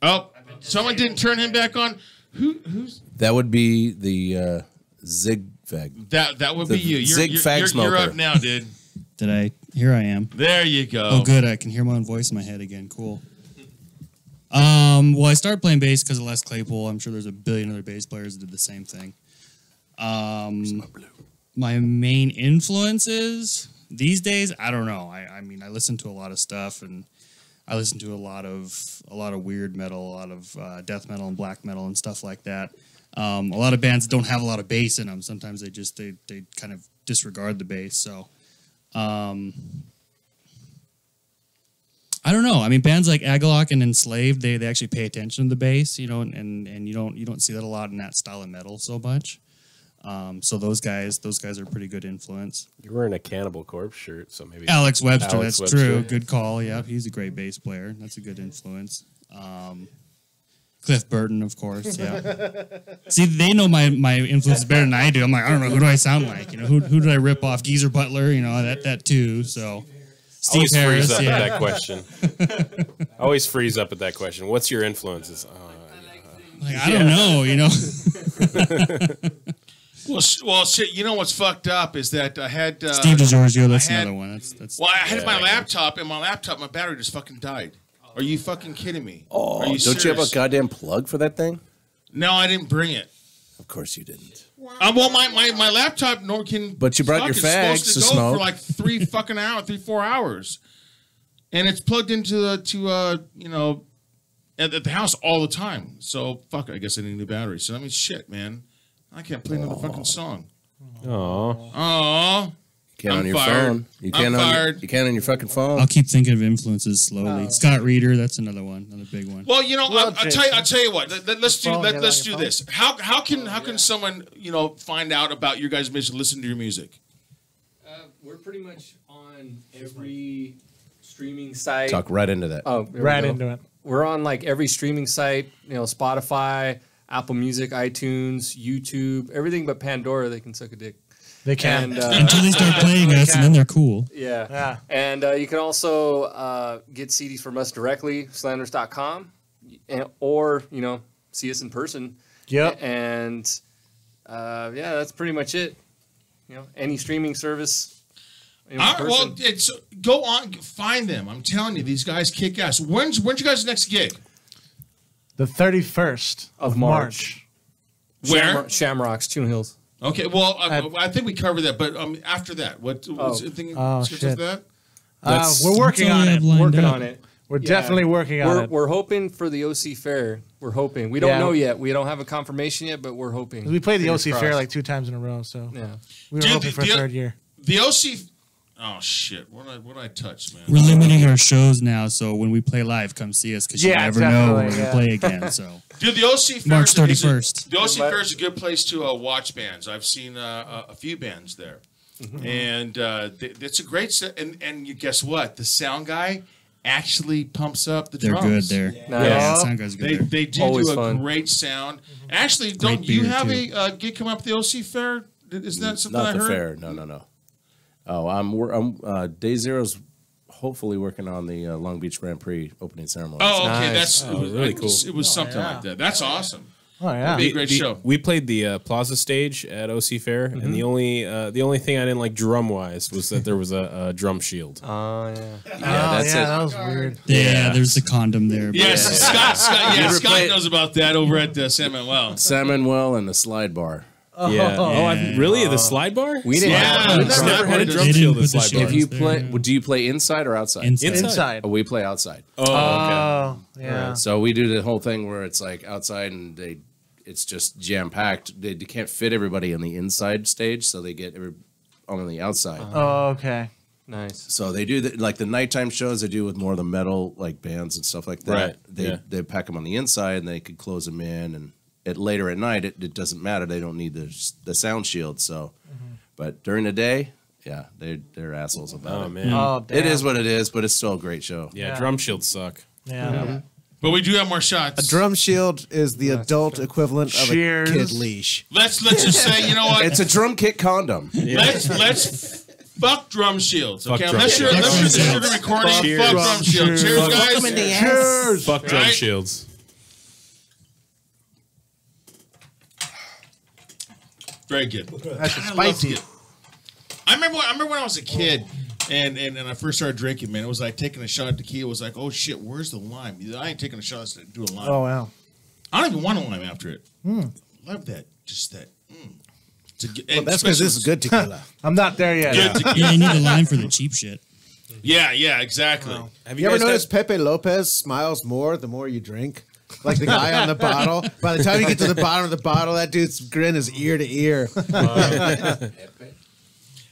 Oh, someone didn't turn him back on. Who's That would be the Zigfag. that? Would The be you. Zig Fag You're Smoker. up now, dude. Did I? Here I am. There you go. Oh, good. I can hear my own voice in my head again. Cool. Well, I started playing bass because of Les Claypool. I'm sure there's a billion other bass players that did the same thing. My main influences these days, I don't know. I mean, I listen to a lot of stuff, and I listen to a lot of weird metal, a lot of death metal and black metal and stuff like that. A lot of bands don't have a lot of bass in them. Sometimes they kind of disregard the bass. So. I don't know. I mean, bands like Agalock and Enslaved, they actually pay attention to the bass, you know, and you don't see that a lot in that style of metal so much. So those guys are pretty good influence. You're wearing a Cannibal Corpse shirt, so maybe Alex Webster, Alex that's Webster. true. Good call. Yeah, he's a great bass player. That's a good influence. Cliff Burton, of course. Yeah. See, they know my influences better than I do. I'm like, I don't know, who do I sound like? You know, who did I rip off? Geezer Butler, you know, that too. So Steve always Harris, freeze up yeah. at that question. I always freeze up at that question. What's your influences? Like, I don't know, you know. Well, shit. You know what's fucked up is that I had Steve DiGiorgio, that's I had- another one. That's Well, I had my laptop, and my battery just fucking died. Are you fucking kidding me? Oh, Are you don't you have a serious? goddamn plug for that thing? No, I didn't bring it. Of course you didn't. Well, my laptop nor can. But you brought your it's fags supposed to go smoke. for like 4 hours, and it's plugged into you know, at the house all the time. So fuck, I guess I need a new battery. So I mean, shit, man, I can't play another fucking song. Oh, Oh, Can't I'm on your fired. phone. You I'm can't on your, fired. you can't on your fucking phone. I'll keep thinking of influences slowly. Scott Reeder, that's another one, another big one. Well, you know, Well, I'll tell you what. Let's do Phone, get it let's on do your this. How can someone find out about your guys' music, listen to your music? We're pretty much on every streaming site. Talk right into that. Oh, there we Right go. into it. We're on like every streaming site, Spotify, Apple Music, iTunes, YouTube, everything but Pandora. They can suck a dick. They can. And, Until they start playing us, and then they're cool. yeah. Yeah. And you can also get CDs from us directly, slanders.com, or, see us in person. Yep. And that's pretty much it. Any streaming service. In All right, well, person. go on, find them. I'm telling you, these guys kick ass. When's your guys' next gig? The 31st Of March. Where? Shamrocks, Tune Hills. Okay, well, I think we covered that, but after that, what's the thing? shit. That? We're working That's all on we it. have lined Working up. on it. We're definitely working on it. We're hoping for the OC Fair. We're hoping. We don't Yeah. know yet. We don't have a confirmation yet, but we're hoping. We played the Fingers OC Fair crossed. like 2 times in a row, so Yeah. we were Dude, hoping for a third year. The OC. Oh shit! What did I touch, man? We're limiting our shows now, so when we play live, come see us because you Yeah, never know when definitely, we yeah. play again. So Dude, the OC Fair March is 31st. The OC Fair is a good place to watch bands. I've seen a few bands there, and it's a great set. And you guess what? The sound guy actually pumps up the they're drums. good there. Nice. Yeah, sound guys are good there. They do Always do a fun. great sound. Actually, don't Great you beer, have too. a gig coming up at the OC Fair? Isn't that something Not I the heard? fair. No. Oh, I'm Day Zero's hopefully working on the Long Beach Grand Prix opening ceremony. Oh, okay, Nice. it was really cool. It was something like that. That's awesome. Oh yeah. Be a great show. We played the Plaza stage at OC Fair, and the only thing I didn't like drum wise was that there was a drum shield. Oh, yeah. that's it. That was weird. Yeah, there's the condom there. but- Yes, Scott ever Scott played- knows about that over at San Manuel. Salmon Well and the slide bar. Yeah. Really? The slide bar? We didn't Yeah, have that's I've never had a They drum didn't shield put at the slide shield. bar. If you there, play, yeah. do you play inside or outside? Inside. Inside. Oh, we play outside. Oh, okay. Oh yeah. So we do the whole thing where it's like outside and it's just jam packed. They can't fit everybody on the inside stage, so they get on the outside. Oh okay. Nice. So they do the nighttime shows they do with more of the metal like bands and stuff like that. Right, They pack them on the inside and they could close them in and later at night it doesn't matter. They don't need the sound shield. So, but during the day, yeah, they're assholes about Oh, it. man. Oh damn. It is what it is, but it's still a great show. Yeah, drum shields suck. Yeah. But we do have more shots. A drum shield is the adult equivalent of Cheers. a kid leash. Let's just say, you know what? It's a drum kit condom. Let's fuck drum shields. Okay, Fuck drum unless you're shields. doing a recording. Cheers. Fuck drum shields. Cheers, guys. Cheers. Fuck drum Right? shields. Very good. That's I love spicy. it. I remember when I was a kid and I first started drinking, man. It was like taking a shot of tequila. It was like, oh shit, where's the lime? I ain't taking a shot to do a lime. Oh wow. I don't even want a lime after it. Love that. Just that. Well, that's because this is good tequila. I'm not there yet. Good tequila. Yeah, you need a line for the cheap shit. Yeah, exactly. Have You ever guys had- notice Pepe Lopez smiles more the more you drink? Like the guy on the bottle. By the time you get to the bottom of the bottle, that dude's grin is ear to ear.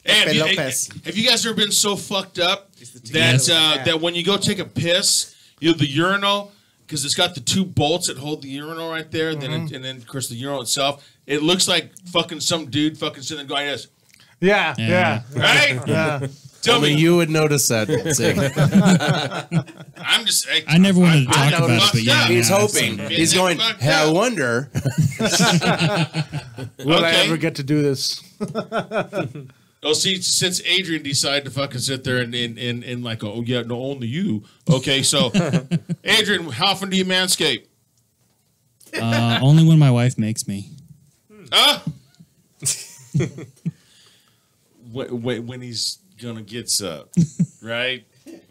Hey, Pepe Lopez. have you guys ever been so fucked up tequila. that when you go take a piss, the urinal, because it's got the two bolts that hold the urinal right there, and then of course the urinal itself, it looks like fucking some dude fucking sitting there going this, Yeah. Yeah. right? Yeah. Tell Only me, you would notice that. Zig. I'm just. I never wanted to I talk about it, but yeah. He's yeah, hoping. so- He's going, hey, I wonder. Will I Okay. ever get to do this? Oh, see, since Adrian decided to fucking sit there and like, oh yeah, no, only you. Okay, so Adrian, how often do you manscape? Only when my wife makes me. Huh? when he's gonna get some, right?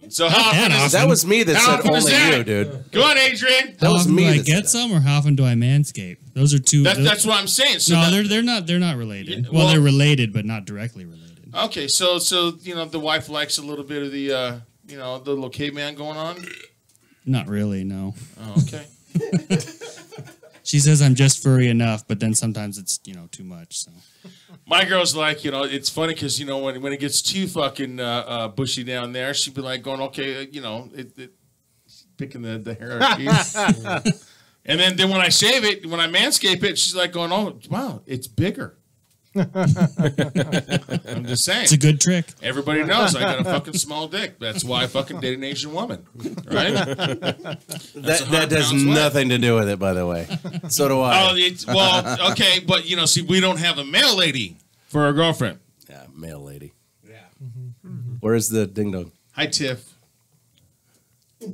So how often is That was me that How said often is only that? you, dude. Go on, Adrian. That How was often me do I that get said some, or how often do I manscape? Those are two. That's what I'm saying. So no, that- they're not related. Yeah, Well, well- they're related, but not directly related. okay. So the wife likes a little bit of the the little caveman going on. Not really. No. Oh, okay. She says I'm just furry enough, but then sometimes it's too much. So My girl's like, it's funny because when it gets too fucking bushy down there, she'd be like going, okay, picking the hair. And then when I shave it, when I manscape it, she's like going, oh wow, it's bigger. I'm just saying. it's a good trick. Everybody knows I got a fucking small dick. That's why I fucking date an Asian woman, right? That does nothing to do with it, by the way. So do I. Oh, okay, but see, we don't have a male lady for our girlfriend. Yeah, male lady. Yeah. Mm-hmm. Where's the ding dong? Hi, Tiff. There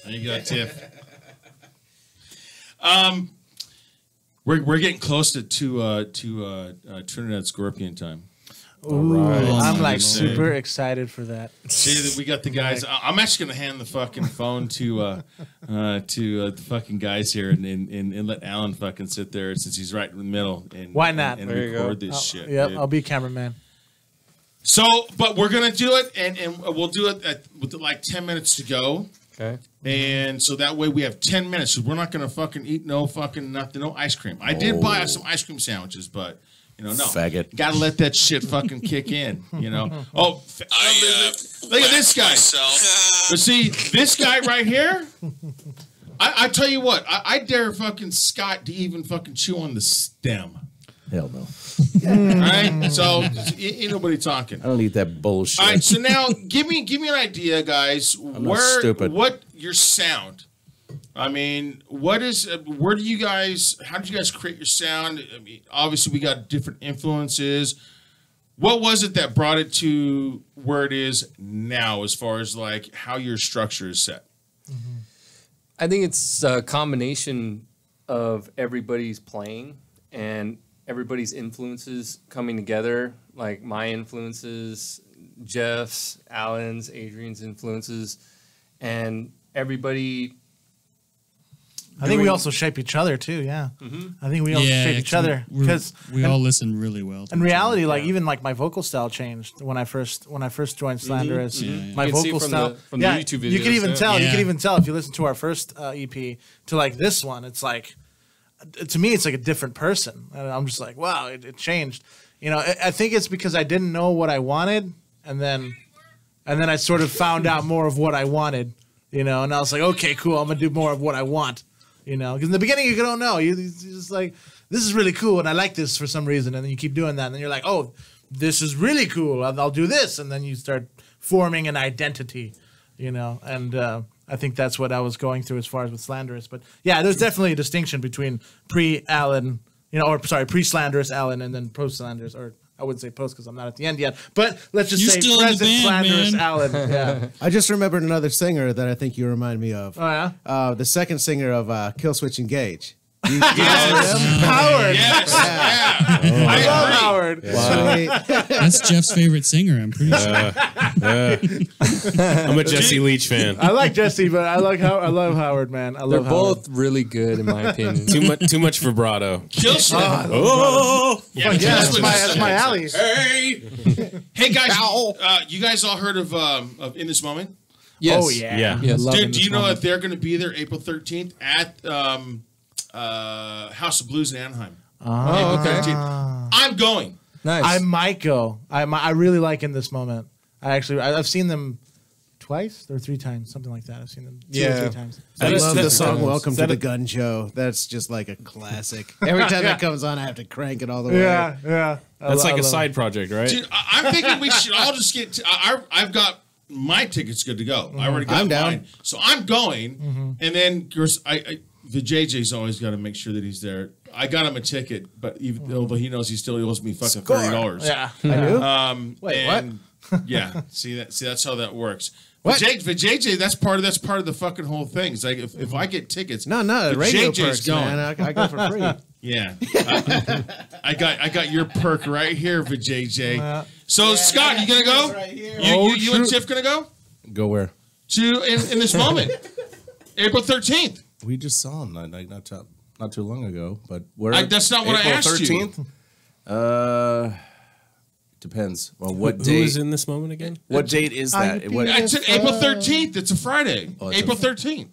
you go, Tiff. We're getting close to Trinidad Scorpion time. Ooh, Right. I'm like Nice. super excited for that. See that we got the guys. I'm actually gonna hand the fucking phone to the fucking guys here and let Alan fucking sit there since he's right in the middle and Why not? and There you record go. this shit. Yep, dude. I'll be cameraman. So, but we're gonna do it, and we'll do it with like 10 minutes to go. Okay. And so that way we have 10 minutes. So we're not gonna fucking eat no ice cream. I did buy us some ice cream sandwiches, but no. Faggot. Gotta let that shit fucking kick in, Oh, look at this guy. But see, this guy right here, I tell you what, I dare fucking Scott to even fucking chew on the stem. Hell no. Right? So ain't nobody talking. I don't eat that bullshit. All right, so now give me an idea, guys. not stupid. What your sound? I mean, how did you guys create your sound? I mean, obviously we got different influences. What was it that brought it to where it is now, as far as like how your structure is set? I think it's a combination of everybody's playing and everybody's influences coming together, like my influences, Jeff's, Alan's, Adrian's influences, and everybody. I think we also shape each other too. Yeah, I think we also shape each other because we all listen really well. In reality, like even like my vocal style changed when I first joined Slanderous. My You can see vocal from style, the YouTube you can videos, even yeah. tell. You Yeah. can even tell if you listen to our first EP to like this one. It's like, to me, it's like a different person. And I'm just like, wow, it changed. I think it's because I didn't know what I wanted, and then I sort of found out more of what I wanted. And I was like, okay, cool, I'm gonna do more of what I want. Because in the beginning you don't know. You're just like, this is really cool, and I like this for some reason, and then you keep doing that, and then you're like, oh, this is really cool. I'll do this, and then you start forming an identity. And I think that's what I was going through as far as with Slanderous. But yeah, there's definitely a distinction between pre-Alan, pre-Slanderous Alan, and then post-Slanderous, or I wouldn't say post because I'm not at the end yet. But let's just You're say still in the present band, Slanderous man. Alan. Yeah. I just remembered another singer that I think you remind me of. Oh yeah. The second singer of Killswitch Engage. Howard. Yes, yeah. I love agree. Howard. That's Jeff's favorite singer. I'm pretty sure. I'm a Jesse Leach fan. I like Jesse, but I love Howard, man. I They're love Howard. both really good in my opinion. Too much vibrato. Killswitch. Yeah, Yeah, that's Killswitch. that's my alley. Hey guys, you guys all heard of In This Moment? Yes. Oh yeah. Yeah, love Dude, in do this you know moment. that they're going to be there April 13th at House of Blues in Anaheim? Oh, okay. 13th. I'm going. Nice. I might go. I really like In This Moment. I've seen them twice or 3 times, something like that. I've seen them 2 or 3 times. I love the that's- song "Welcome to that the a- Gun Show." That's just like a classic. Every time that comes on, I have to crank it all the way. Yeah. That's like I a love side project, right? Dude, I'm thinking we should all just get. I've got my tickets good to go. I already got I'm down. mine, so I'm going. And then, of course, the JJ's always got to make sure that he's there. I got him a ticket, but although he knows he still owes me fucking $30. Yeah. I do. Wait, what? Yeah, see that's how that works. What? For JJ, that's part of the fucking whole thing. It's like if I get tickets, No, the radio JJ's perks, man. I go for free. Yeah, I got your perk right here for JJ. So Scott, you gonna go? right here. You and Tiff gonna go Go where? to in this moment, April 13th. We just saw him like not too long ago, but where? That's not what I asked you. Depends on what Who date. is in this moment again? What date is that? What, I said April 13th. It's a Friday. Oh, it's April 13th.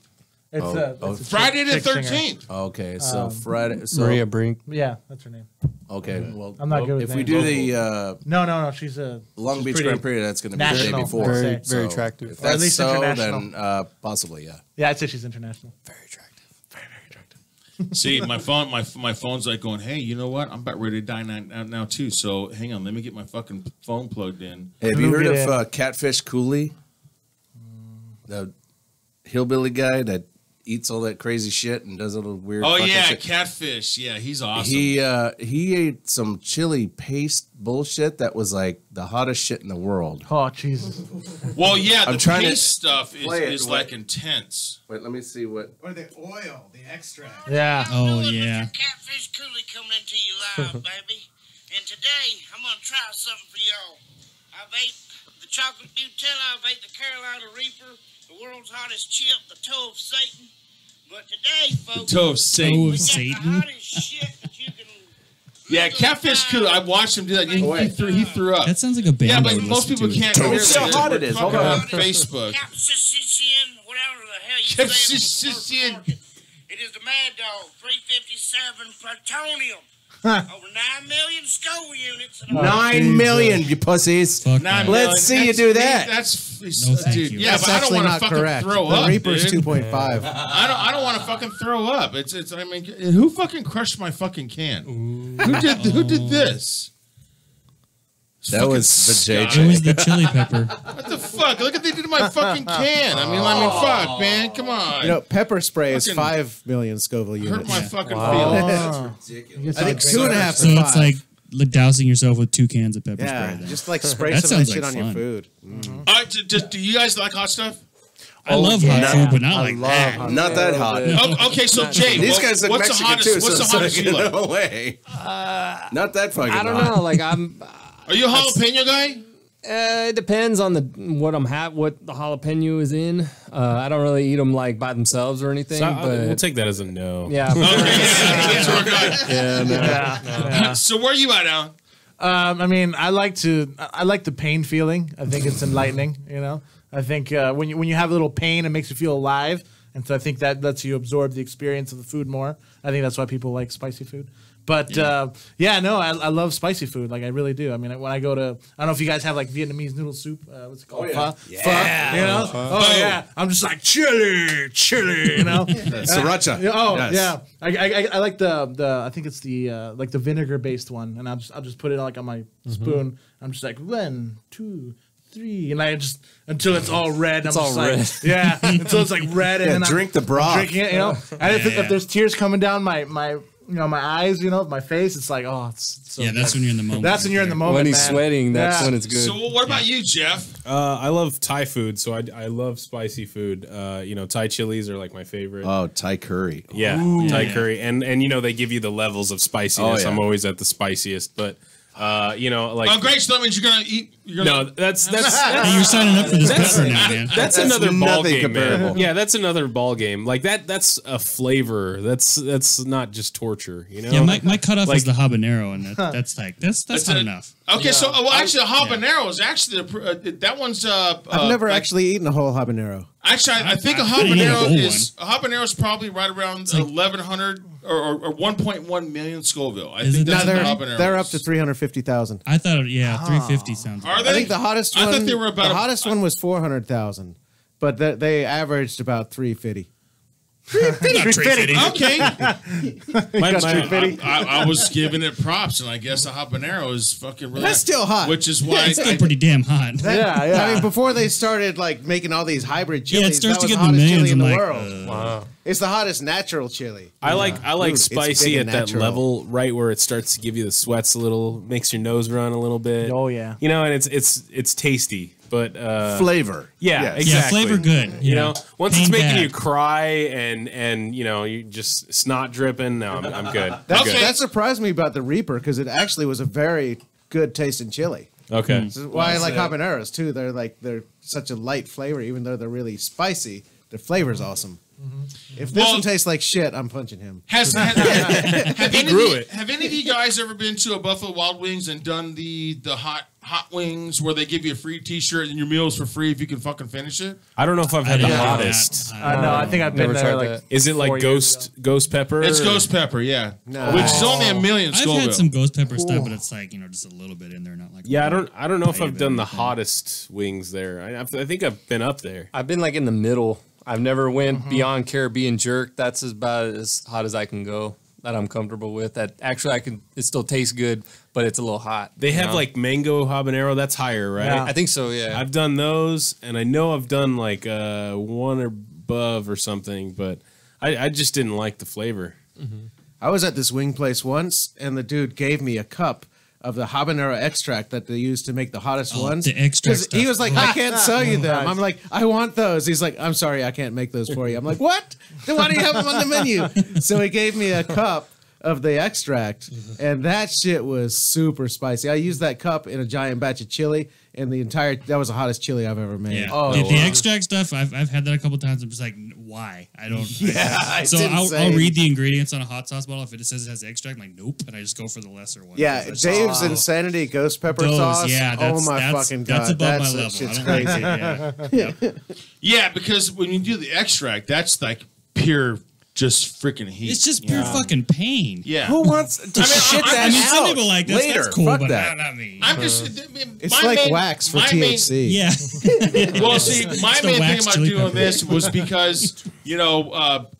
It's it's a Friday the chick singer. 13th. Okay, so Friday. So, Maria Brink. Yeah, that's her name. Okay, well, I'm not good with if we names. do the No. She's a Long she's Beach pretty Grand Prix, that's going to be the day national, before. I'd say. Very attractive. If Or at that's least so, international. then possibly, yeah. Yeah, I'd say she's international. Very attractive. Very attractive. See, my phone's like going, hey, you know what? I'm about ready to die now too. So hang on, let me get my fucking phone plugged in. Hey, have you heard Get of Catfish Cooley? The hillbilly guy that eats all that crazy shit and does all the weird. Oh fucking yeah, shit. Catfish. Yeah, he's awesome. He ate some chili paste bullshit that was like the hottest shit in the world. Oh Jesus. Well, yeah, the I'm trying to paste stuff play it, is what- like intense. Wait, let me see what. Or the oil, the extract. Yeah. Oh yeah. Catfish Cooley coming into you live, baby. And today, I'm going to try something for y'all. I've ate the chocolate Nutella, I've ate the Carolina Reaper, the world's hottest chip, the toe of Satan. But today, folks, Toe of Satan. Toe we of got Satan. the hottest shit that you can... Yeah, Catfish Cool. I watched him do that. He threw up. That sounds like a band. Yeah, I but would most listen people to. can't Toe hear of Satan. this. How hot it is. We're Hold talking on. on Facebook. Capsaicin, whatever the hell you say. in the Capsaicin. commercial market. It is the Mad Dog 357 plutonium. Over 9 million Scoville units. And 9 million, you pussies. Fuck Nine that. Let's see you do that. That's No, thank dude. you. Yeah, That's but I don't actually want to not fucking correct. throw the up. Reaper's dude. 2.5. I don't want to fucking throw up. It's. I mean, who fucking crushed my fucking can? Who did this? That Fucking was the Scott. JJ. It was the chili pepper. What the fuck? Look at what they did to my fucking can. I mean, fuck, man. Come on. You know, pepper spray is Fucking 5 million Scoville Hurt units. my fucking Oh. feelings. I think 2.5 So to 5. it's like dousing yourself with 2 cans of pepper yeah, spray. Then. just like spray That some of that sounds shit like on your fun. food. All right, do you guys like hot stuff? I love hot yeah. food, but not I like love that. hot Not that hot. Oh, okay, so Jay, These guys look what's Mexican the too, hottest? so What's the it's hottest you like, like? no way. Not that fucking I don't hot. know. Like I'm. Are you a jalapeno guy? It depends on what the jalapeno is in. I don't really eat them like by themselves or anything. So but we'll take that as a no. yeah, Okay, that's what we're good. yeah, no. So where are you at, Alan? I mean, I like the pain feeling. I think it's enlightening. You know, I think when you have a little pain, it makes you feel alive, and so I think that lets you absorb the experience of the food more. I think that's why people like spicy food. But I love spicy food. Like I really do. I mean, when I go to, I don't know if you guys have like Vietnamese noodle soup. What's it called? Pho? Pho, you know? Oh yeah. I'm just like chili. You know? Sriracha. Oh Yes. yeah, I like the I think it's the like the vinegar based one, and I'll just put it like on my spoon. I'm just like 1, 2, 3, and I just until it's all red. It's I'm all just red. like yeah, until it's like red. And Yeah, then drink the broth. I'm drinking it, you know. And if there's tears coming down my my eyes, my face, it's like it's so Yeah, that's good. when you're in the moment. That's when you're in the moment. When he's man. sweating, that's Yeah. when it's good. So what about you, Jeff? I love Thai food, so I love spicy food. Thai chilies are like my favorite. Oh, Thai curry. Yeah, Thai curry, and they give you the levels of spiciness. Oh, yeah. I'm always at the spiciest, but like Oh, great. So that means you're gonna eat. You're no, gonna, that's Hey, you're signing up for this pepper now, man. that's That's another ball nothing game, comparable. man. Yeah, that's another ball game. Like that's a flavor. That's not just torture. You know. Yeah, my cutoff Like- is the habanero, and that's not it. enough. okay, so actually, the habanero is actually that one's. I've never actually eaten a whole habanero. Actually, I think a You need a whole habanero is probably right around 1,100 or 1.1 million Scoville. I Is think it that's not? what a habanero They're is. up to 350,000. I thought, 350 sounds. Are Right. they? I think the hottest I one. thought they were about the hottest one was 400,000, but they averaged about 350. Okay, My- I was giving it props, and I guess the habanero is fucking really. That's still hot. Which is why It's still pretty damn hot. Yeah. I mean, before they started like making all these hybrid chilies, Yeah, it starts that to was get the in the hottest chili millions. in I'm the like, world. It's the hottest natural chili. I like Dude, it's spicy big at and that natural. level, right where it starts to give you the sweats a little, makes your nose run a little bit. Oh, yeah. and it's tasty, but Flavor. yeah, Yes. exactly. Yeah, flavor good. You know, once Pain it's making bad. you cry and you just snot dripping, no, I'm good. I'm That's, good. Okay. that surprised me about the Reaper because it actually was a very good tasting chili. Okay. This is why I like habaneros too. They're such a light flavor, even though they're really spicy. Their flavor's awesome. If this one tastes like shit, I'm punching him. Have any of you guys ever been to a Buffalo Wild Wings and done the hot wings where they give you a free T-shirt and your meals for free if you can fucking finish it? I don't know if I've had the hottest. No, I think I've been there like. Is it like 4 years ghost pepper? It's or? ghost pepper, yeah. No. Which is only a million I've Scoville. had some ghost pepper stuff, but it's like just a little bit in there, not like. Yeah, I don't know if I've done the anything. hottest wings there. I think I've been up there. I've been like in the middle. I've never went beyond Caribbean jerk. That's about as hot as I can go. That I'm comfortable with. That actually it still tastes good, but it's a little hot. They have like mango habanero. That's higher, right? Yeah. I think so. Yeah. I've done those, and I know I've done like one or above or something, but I just didn't like the flavor. I was at this wing place once, and the dude gave me a cup of the habanero extract that they use to make the hottest ones. the extract 'Cause he was like, I can't sell you them. I'm like, I want those. He's like, I'm sorry, I can't make those for you. I'm like, what? Then why do you have them on the menu? So he gave me a cup of the extract, and that shit was super spicy. I used that cup in a giant batch of chili, and that was the hottest chili I've ever made. Yeah. Oh, the extract stuff, I've had that a couple times. I'm just like, why? I don't. it's So I'll insane. read the ingredients on a hot sauce bottle. If it says it has extract, I'm like, nope, and I just go for the lesser one. Yeah, Because Dave's Insanity Ghost Pepper those, sauce. yeah, Oh my fucking god, that's above my level. shit's I don't crazy. like it, yeah. Yeah, because when you do the extract, that's like pure, just freaking heat. It's just pure fucking pain. yeah. Who wants to shit that I mean, some out people like that's, later? that's cool, Fuck but that. not me. I'm just. It's my like main- wax for my main- THC. Yeah. Well, see, my It's the main thing wax about chili doing pepper. this was because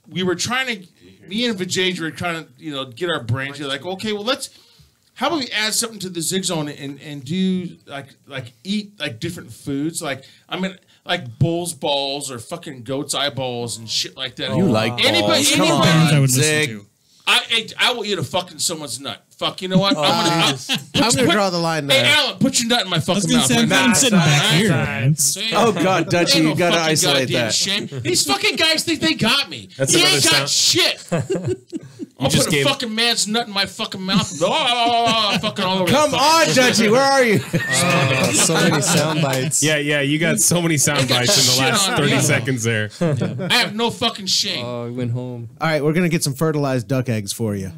we were trying to. Me and Vijay were trying to get our brains. You're like, okay, well how about we add something to the Zig Zone and do like eat like different foods, like bull's balls or fucking goat's eyeballs and shit like that. You like anybody? balls. Come Anybody? on, I would Zig. listen to. I will eat a fucking someone's nut. Fuck, you know what? I'm gonna draw the line Hey, there. Alan, put your nut in my I was fucking gonna mouth. say, right now. I'm sitting back here, Alright? man. See? Oh, God, Dutchie, Ain't you gotta fucking isolate goddamn that. Shame. These fucking guys think they got me. That's he another ain't got sound- shit. I'll just put a gave- fucking man's nut in my fucking mouth. Fucking all over. Come the on, fucking Dutchie, where are you? So many sound bites. Yeah, you got so many sound bites in the Shit last on 30 me. seconds there. I have no fucking shame. Oh, we went home. All right, we're gonna get some fertilized duck eggs for you.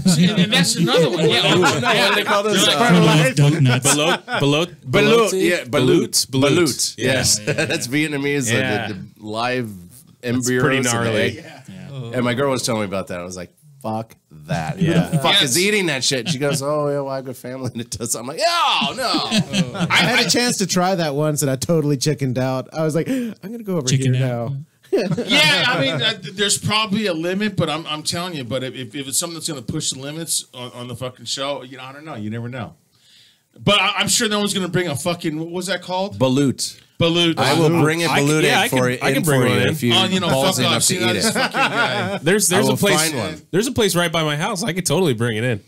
See, and that's another one. Yeah, what they call those? Fertilized duck nuts. Balut, yeah, balut. Yes, that's Vietnamese. Yeah. The live embryos. pretty and gnarly. egg. And my girl was telling me about that. I was like, fuck that. Yeah. Who the fuck Yes. is eating that shit? She goes, oh, yeah, well, I have a family and it does. I'm like, oh, no. I had a chance to try that once, and I totally chickened out. I was like, I'm gonna go over Chicken here out. now. Yeah, I mean, there's probably a limit, but I'm telling you, but if it's something that's going to push the limits on the fucking show, I don't know. You never know. But I'm sure no one's going to bring a fucking, what was that called? Balut. Balut. I will bring a balut in for you. I can bring one in. if you fuck balls off. enough See, to eat this it. fucking guy. There's I a will place. find one. There's a place right by my house. I could totally bring it in.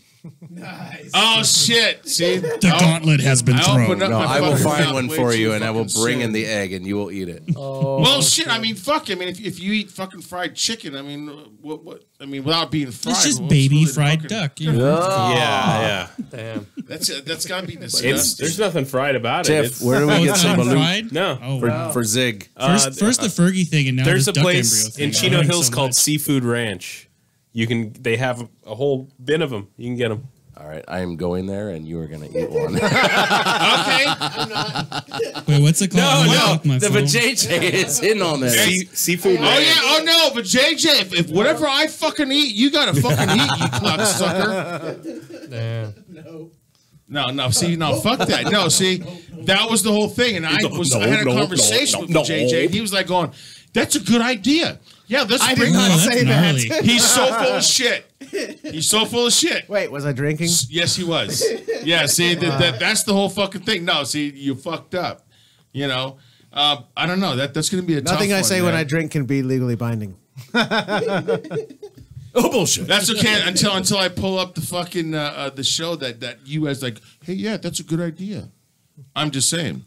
Oh, shit. See? The gauntlet has been thrown. No, I will find mouth one way for too you, and I will fucking bring in soon. the egg, and you will eat it. Well, shit. I mean, fuck. I mean, if you eat fucking fried chicken, I mean, what? I mean, without being fried, It's just what's baby really fried fucking- duck. You know? Yeah. Damn. That's got to be It's, disgusting. there's nothing fried about it. Jeff, It's, where do Oh, we get it's some not balut fried? no. Oh, for, wow. for Zig? First the Fergie thing, and now There's this a duck place embryo thing. in I Chino like Hills so called much. Seafood Ranch. They have a whole bin of them. You can get them. All right, I am going there, and you are going to eat one. Okay. Wait, what's it called? My the phone. JJ is in on this. Seafood Oh Ranch. yeah, oh no, but JJ, if whatever I fucking eat, you gotta fucking eat, you cocksucker. Damn. No, see, no, fuck that. No, see, that was the whole thing, and I had a conversation with JJ, and he was like going, "That's a good idea. Yeah, let's I bring did not him." say gnarly. that. He's so full of shit. He's so full of shit. Wait, was I drinking? Yes, he was. Yeah, see, that's the whole fucking thing. No, see, you fucked up. You know, I don't know. That's going to be a Nothing tough I one, say man. when I drink can be legally binding. Oh, bullshit. That's okay until I pull up the fucking the show that you as like, hey, yeah, that's a good idea. I'm just saying.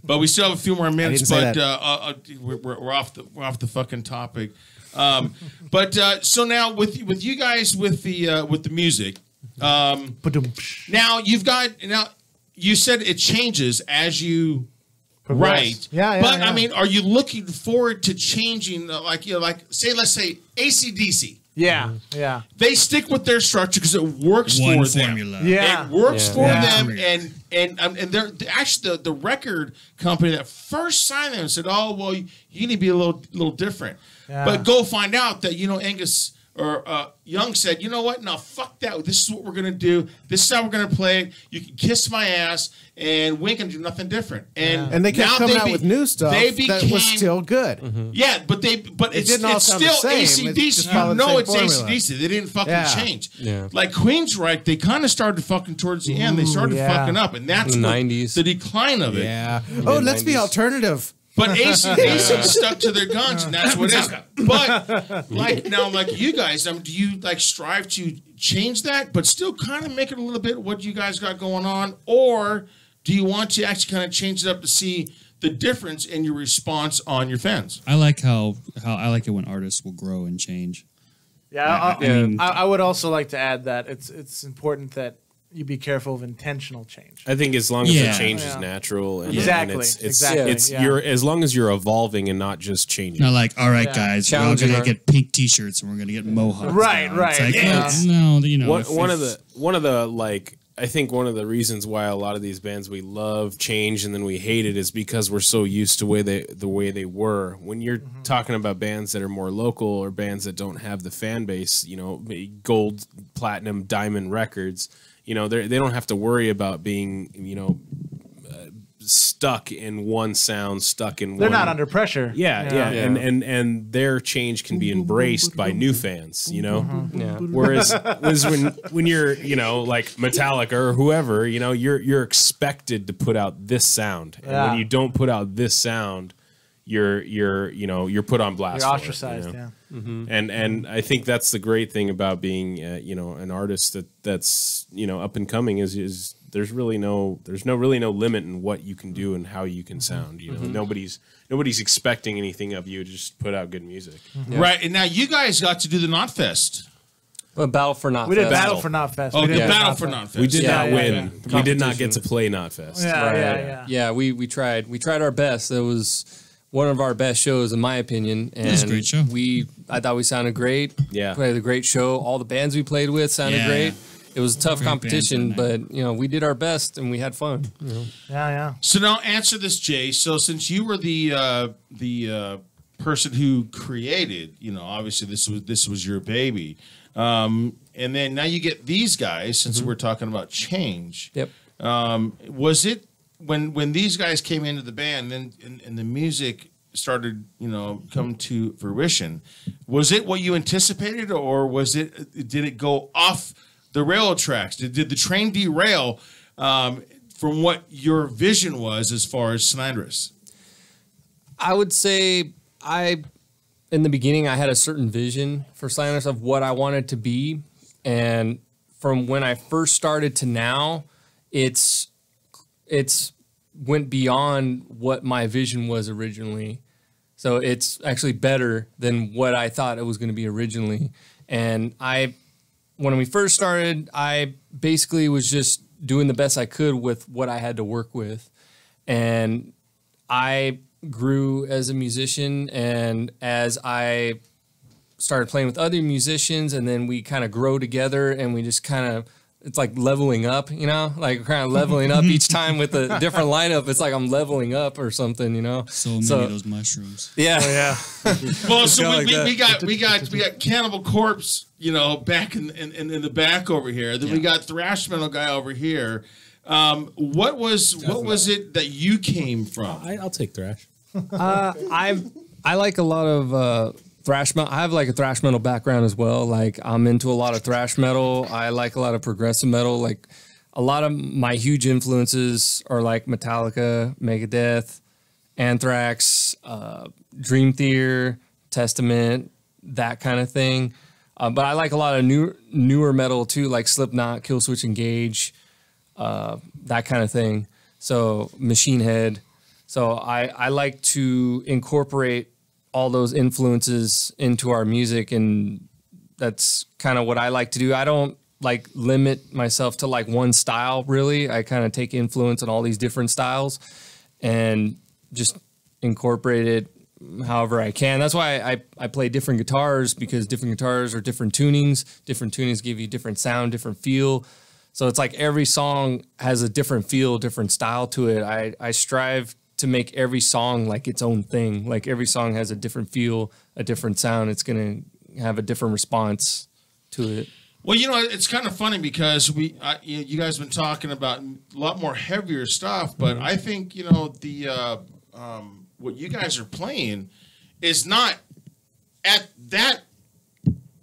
But we still have a few more minutes. didn't say But we're off the fucking topic. But so now with you guys with the music. Now you said it changes as you Right. Yeah, But yeah. I mean, are you looking forward to changing? Like let's say AC/DC. Yeah, yeah. They stick with their structure because it works One for them. formula. Yeah. It works Yeah. for Yeah. them, and they're actually the record company that first signed them said, "Oh, well, you need to be a little different." Yeah. But go find out that Angus or Young said, "You know what? No, fuck that. This is what we're gonna do. This is how we're gonna play it. You can kiss my ass, and we can do nothing different." And they kept now coming out with new stuff that was still good. yeah, but it's didn't all it's sound the still same. AC/DC. It's just You followed the know same it's formula. AC/DC. They didn't fucking Yeah. change. Yeah. Like Queensryche, they kind of started fucking towards the end. They started yeah. fucking up, and that's The what 90s. the decline of it. Yeah. Oh, let's be Mid-90s. alternative. But AC stuck to their guns, and that's what it is. But like you guys, do you like strive to change that, but still kind of make it a little bit what you guys got going on, or do you want to actually kind of change it up to see the difference in your response on your fans? I like how I like it when artists will grow and change. Yeah, I mean- I would also like to add that it's important that you be careful of intentional change. I think as long as Yeah. the change is Yeah. natural and, Exactly, and it's exactly, it's yeah. you're as long as you're evolving and not just changing. Not like, all right, Yeah. guys, we're all Challenging gonna our- get pink T-shirts and we're gonna get mohawks. Right, now. right, It's like, yeah. no, you know, One of the like I think one of the reasons why a lot of these bands we love change and then we hate it is because we're so used to the way they were. When you're talking about bands that are more local or bands that don't have the fan base, gold, platinum, diamond records, they don't have to worry about being, stuck in one sound, They're not under pressure. Yeah. And their change can be embraced by new fans, Yeah. Whereas when you're, like Metallica or whoever, you're expected to put out this sound. And Yeah. when you don't put out this sound, you're put on blast. You're for it, ostracized. Yeah. And I think that's the great thing about being an artist that's up and coming is there's really no limit in what you can do and how you can sound. Nobody's expecting anything of you. Just put out good music. Right. And now you guys got to do the Knotfest. But Battle for Knotfest. We did Battle for Knotfest. Oh, We the did Battle for Knotfest. We did Yeah, not yeah, win. yeah. We did not get to play Knotfest. Yeah. Yeah, we tried. We tried our best. It was one of our best shows, in my opinion. And was a great show. I thought we sounded great. Yeah. Played a great show. All the bands we played with sounded Yeah. great. It was a tough Great competition, bands but we did our best and we had fun. Yeah. So now answer this, Jay. So since you were the person who created, obviously this was your baby, and then now you get these guys. Since we're talking about change, Yep. was it when these guys came into the band, then and the music started, come to fruition? Was it what you anticipated, or did it go off the railroad tracks? Did the train derail from what your vision was as far as Slanderous? I would say in the beginning, I had a certain vision for Slanderous of what I wanted to be. And from when I first started to now, it's went beyond what my vision was originally. So it's actually better than what I thought it was going to be originally. And when we first started, I basically was just doing the best I could with what I had to work with. And I grew as a musician, and as I started playing with other musicians, and then we kind of grow together, and we just kind of, it's like leveling up, like kind of leveling up each time with a different lineup. It's like I'm leveling up or something, So many of those mushrooms. Yeah. Well, so like we got Cannibal Corpse, back in the back over here. Then we got Thrash Metal guy over here. What was it that you came from? I'll take thrash. I like a lot of thrash metal. I have like a thrash metal background as well. Like I'm into a lot of thrash metal. I like a lot of progressive metal. Like a lot of my huge influences are like Metallica, Megadeth, Anthrax, Dream Theater, Testament, that kind of thing. But I like a lot of newer metal too, like Slipknot, Killswitch Engage, that kind of thing. So Machine Head. So I like to incorporate all those influences into our music, and that's kind of what I like to do. I don't like limit myself to like one style really. I kind of take influence in all these different styles, and just incorporate it however I can. That's why I play different guitars, because different guitars are different tunings. Different tunings give you different sound, different feel. So it's like every song has a different feel, different style to it. I strive to make every song like its own thing. Like every song has a different feel, a different sound. It's going to have a different response to it. Well, you know, it's kind of funny because you guys have been talking about a lot more heavier stuff, but I think, you know, the what you guys are playing is not at that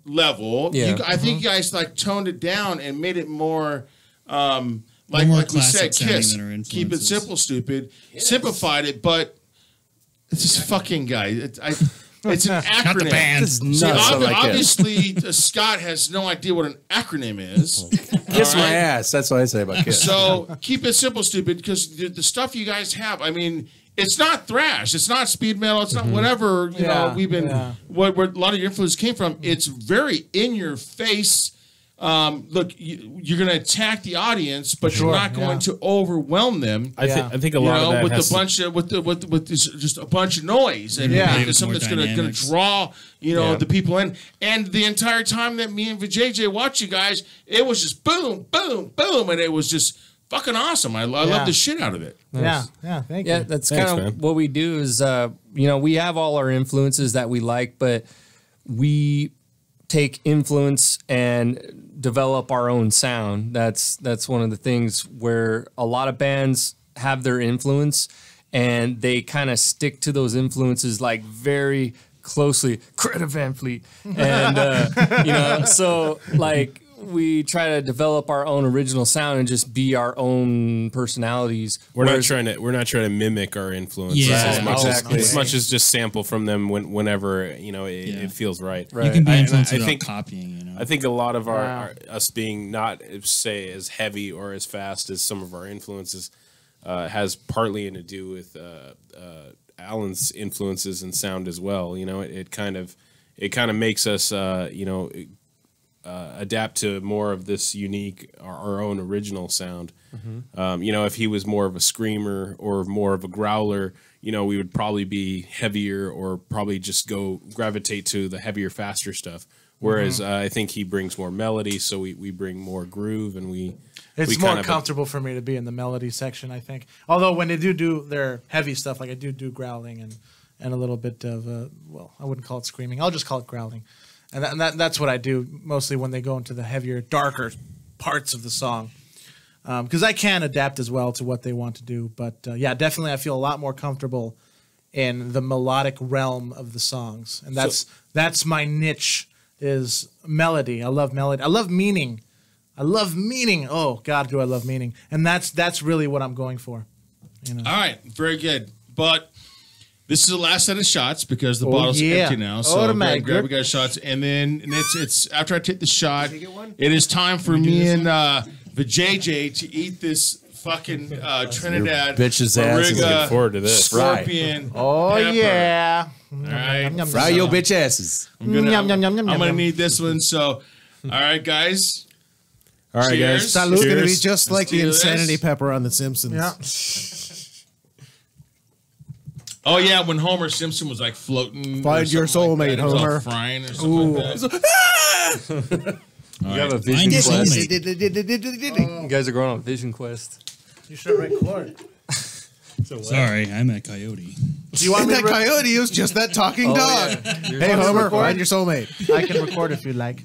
level. Yeah. I think you guys like toned it down and made it more more like we classic said, Kiss, sounding than our keep it influences. simple, stupid, simplified it, but it's this fucking guy. It's an acronym. Not the band. See, obviously, Scott has no idea what an acronym is. Kiss All my right? ass. That's what I say about Kiss. So keep it simple, stupid, because the stuff you guys have, I mean, it's not thrash, it's not speed metal, it's not whatever, you know, we've been, where a lot of your influence came from. It's very in your face. Look, you're going to attack the audience, but you're not going to overwhelm them. I think a lot of that with has a bunch of with this, just a bunch of noise and something that's going to draw the people in. And the entire time that me and VJJ watched you guys, it was just boom, boom, boom, and it was just fucking awesome. I love the shit out of it. Yeah, thank you. Yeah, that's kind of what we do is, we have all our influences that we like, but we take influence and develop our own sound. That's one of the things where a lot of bands have their influence and they kind of stick to those influences like very closely. Greta Van Fleet. And, so like we try to develop our own original sound and just be our own personalities. We're not trying to mimic our influences as much as just sample from them whenever it feels right. You can be influenced without copying. I think a lot of us being not say as heavy or as fast as some of our influences has partly to do with Alan's influences and sound as well. It kind of makes us adapt to more of this unique, our own original sound. If he was more of a screamer or more of a growler, we would probably be heavier or probably just gravitate to the heavier, faster stuff. Whereas I think he brings more melody, so we bring more groove, and it's more comfortable for me to be in the melody section, I think. Although when they do their heavy stuff, like I do growling and a little bit of I wouldn't call it screaming. I'll just call it growling. And that's what I do mostly when they go into the heavier, darker parts of the song. Because I can adapt as well to what they want to do. But definitely I feel a lot more comfortable in the melodic realm of the songs. And that's my niche, is melody. I love melody. I love meaning. Oh, God, do I love meaning. And that's really what I'm going for. All right, very good. But this is the last set of shots because the bottle's empty now. So grab you guys shots, and then it's after I take the shot, it is time for me and VJJ to eat this fucking Trinidad bitch's ass is looking forward to this. Scorpion. Oh pepper. yeah! All right, fry your bitch asses. I'm gonna need this one. So, all right, guys. All right, guys. Salud's gonna be just like the Let's do insanity this. pepper on The Simpsons. Yeah. Oh yeah, when Homer Simpson was like floating. Find your soulmate, he was all Homer. frying or something like that. You have a vision quest. You guys are going on a vision quest. You should record. Sorry, I'm a coyote. Do you want me that to coyote was just that talking dog. Yeah. Hey Homer, find your soulmate. I can record if you like.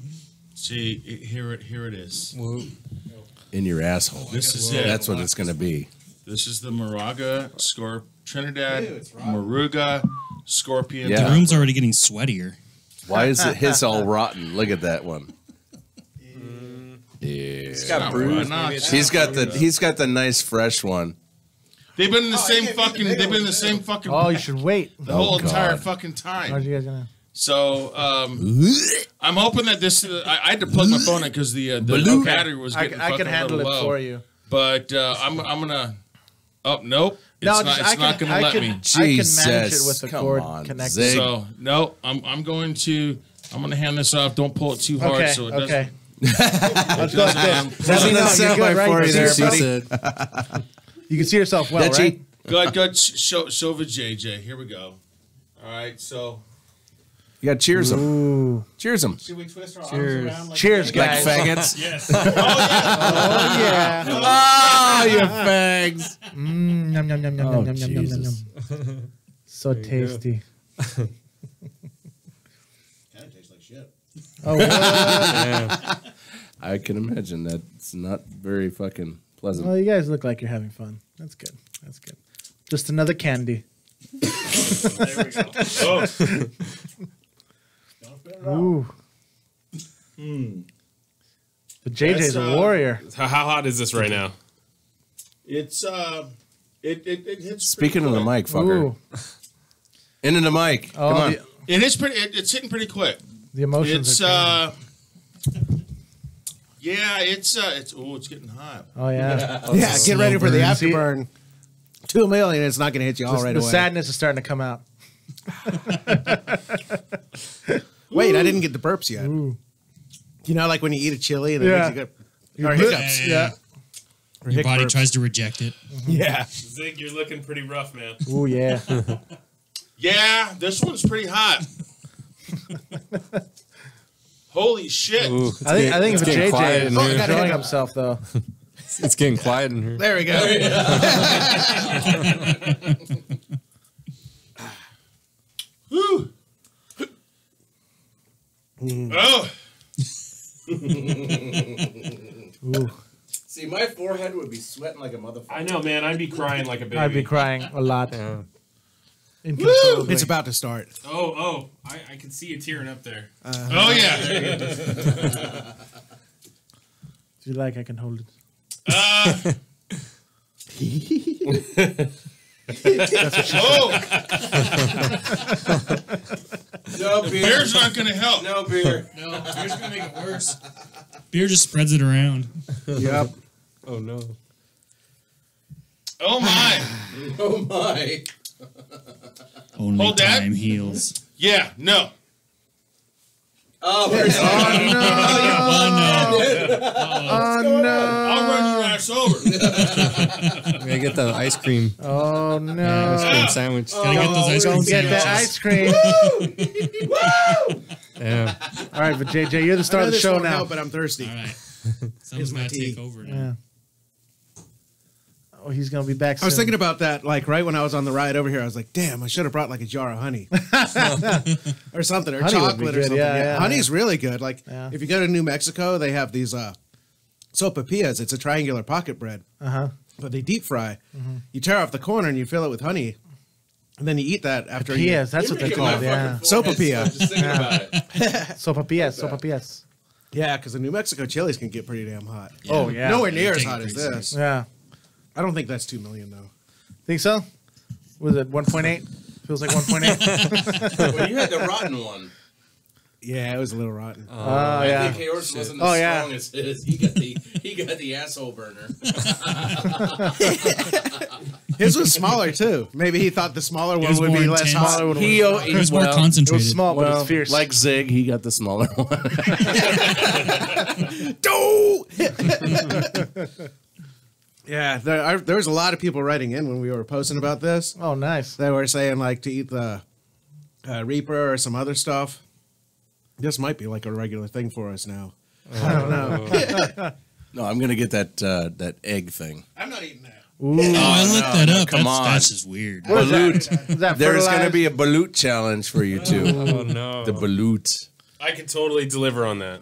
See, here it is. In your asshole. This is it. That's what it's going to be. This is the Moraga Trinidad Moruga Scorpion. Yeah. The room's already getting sweatier. Why is it his all rotten? Look at that one. Yeah. It's got bruise. He's got the nice fresh one. They've been in the same fucking. Oh, you should wait. The whole entire fucking time. How's you guys gonna? So I'm hoping that this. I had to plug my phone in because the battery was getting. I can handle it low. for you. But I'm gonna. Oh nope. No, It's not gonna let me. Jesus. I can manage it with the cord connected. Zig. So no, I'm gonna hand this off. Don't pull it too hard. Okay. So it doesn't. Okay. Let's go. Let me know. You're good, right? for you there, You can see yourself well, Dutchie. right? Good. Show the JJ. Here we go. All right, so. You got to cheers them. Ooh. Cheers them. Should we twist our Cheers. arms around like Cheers, Like guys. faggots. Yes. Oh yeah. Oh, you fags. Yum yum yum yum Oh, yum yum yum yum yum. Jesus. So tasty. Kind of tastes like shit. Oh, what? I can imagine that's not very fucking pleasant. Well, you guys look like you're having fun. That's good. That's good. Just another candy. There we go. Oh. Ooh. But JJ's That's, a warrior. How hot is this right now? It's it hits. Speaking of the mic, fucker. Ooh. Into the mic. Oh, Come on. It is pretty. It's hitting pretty quick. The emotions It's are yeah. It's it's getting hot. oh yeah. Yeah, get ready for the burn. afterburn. 2 million, it's not going to hit you all right The away. sadness is starting to come out. Wait, I didn't get the burps yet. Ooh. You know, like when you eat a chili and it Yeah. makes you go, or hiccups. Yeah. Or Your hic body burps. tries to reject it. Yeah. Zig, you're looking pretty rough, man. Ooh yeah. Yeah, this one's pretty hot. Holy shit! Ooh, I think if it's getting quiet JJ in is here. enjoying himself though. It's getting quiet in here. There we go. Whew. Oh, Ooh. See, my forehead would be sweating like a motherfucker. I know, man. I'd be crying like a baby. I'd be crying a lot. Yeah. Inconsolably. It's about to start. I can see you tearing up there. oh yeah. If you like, I can hold it. Oh, No beer. beer's not gonna help. No beer. No, beer's gonna make it worse. Beer just spreads it around. Yep. Oh no. Oh my. Oh my. Only Hold that. time heals. Yeah. No. Oh, where's Oh no! I'll run your ass over. We gotta get the ice cream. Oh Ice no. cream sandwich. Gotta get those ice cream Don't get that sandwiches. ice cream. Yeah. All right, but JJ, you're the star I know of the this show won't now. help, but I'm thirsty. All right. Someone's Here's my gonna tea. take over now. Yeah. Oh, he's gonna be back soon. I was thinking about that, like right when I was on the ride over here. I was like, "Damn, I should have brought like a jar of honey, or something, or Honey would be chocolate, or good, something." yeah. Honey's really good. Like Yeah. if you go to New Mexico, they have these sopapillas. It's a triangular pocket bread, but they deep fry. You tear off the corner and you fill it with honey, and then you eat that after you. Yes, that's what they're called. Yeah. Sopapilla. Just thinking about it. Sopapillas. Sopapillas. Yeah, because the New Mexico chilies can get pretty damn hot. Oh yeah. Nowhere near as Take it hot as pretty this. Yeah. I don't think that's 2 million though. Think so? Was it 1.8? Feels like 1.8. Well, you had the rotten one. Yeah, it was a little rotten. Oh I yeah. think yours wasn't Oh, as yeah. strong as his. He got the asshole burner. His was smaller too. Maybe he thought the smaller one was would be more less intense. hot. It was more It concentrated. was small, but Well, it's fierce. like Zig, he got the smaller one. Yeah, there was a lot of people writing in when we were posting about this. Oh, nice. They were saying like to eat the Reaper or some other stuff. This might be like a regular thing for us now. I don't know. No, I'm gonna get that egg thing. I'm not eating that. Ooh. Oh, I looked that up. come That's, on. that's just weird. What is Balut. that? Is that There's gonna fertilized? be a balut challenge for you too. Oh no. The balut. I can totally deliver on that.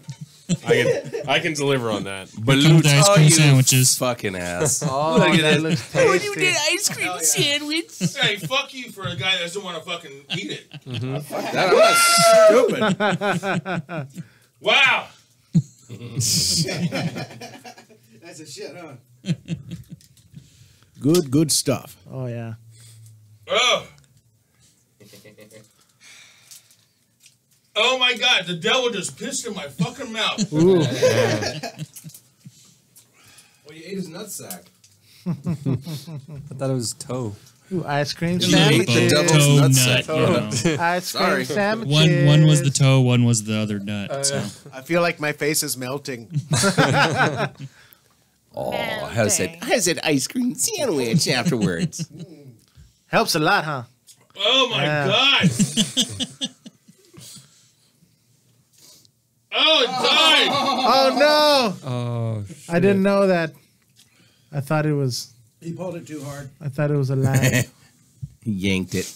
I can deliver on that. Come to ice cream you sandwiches. fucking ass. Oh, that looks tasty. ice cream sandwich. Hey, fuck you for a guy that doesn't want to fucking eat it. I'm not stupid. Wow. That's a shit, huh? Good stuff. Oh, yeah. Oh. Oh my God! The devil just pissed in my fucking mouth. Ooh. Well, you ate his nutsack. I thought it was toe. Ooh, ice cream You ate the sandwiches. devil's Toe nutsack. nut, you know. Ice cream Sorry. sandwiches. One was the toe, one was the other nut. So. I feel like my face is melting. Oh, how's that ice cream sandwich afterwards? Helps a lot, huh? Oh my Yeah. god! Oh, it died! Oh no! Oh, I didn't know that. I thought it was. He pulled it too hard. I thought it was alive. He yanked it.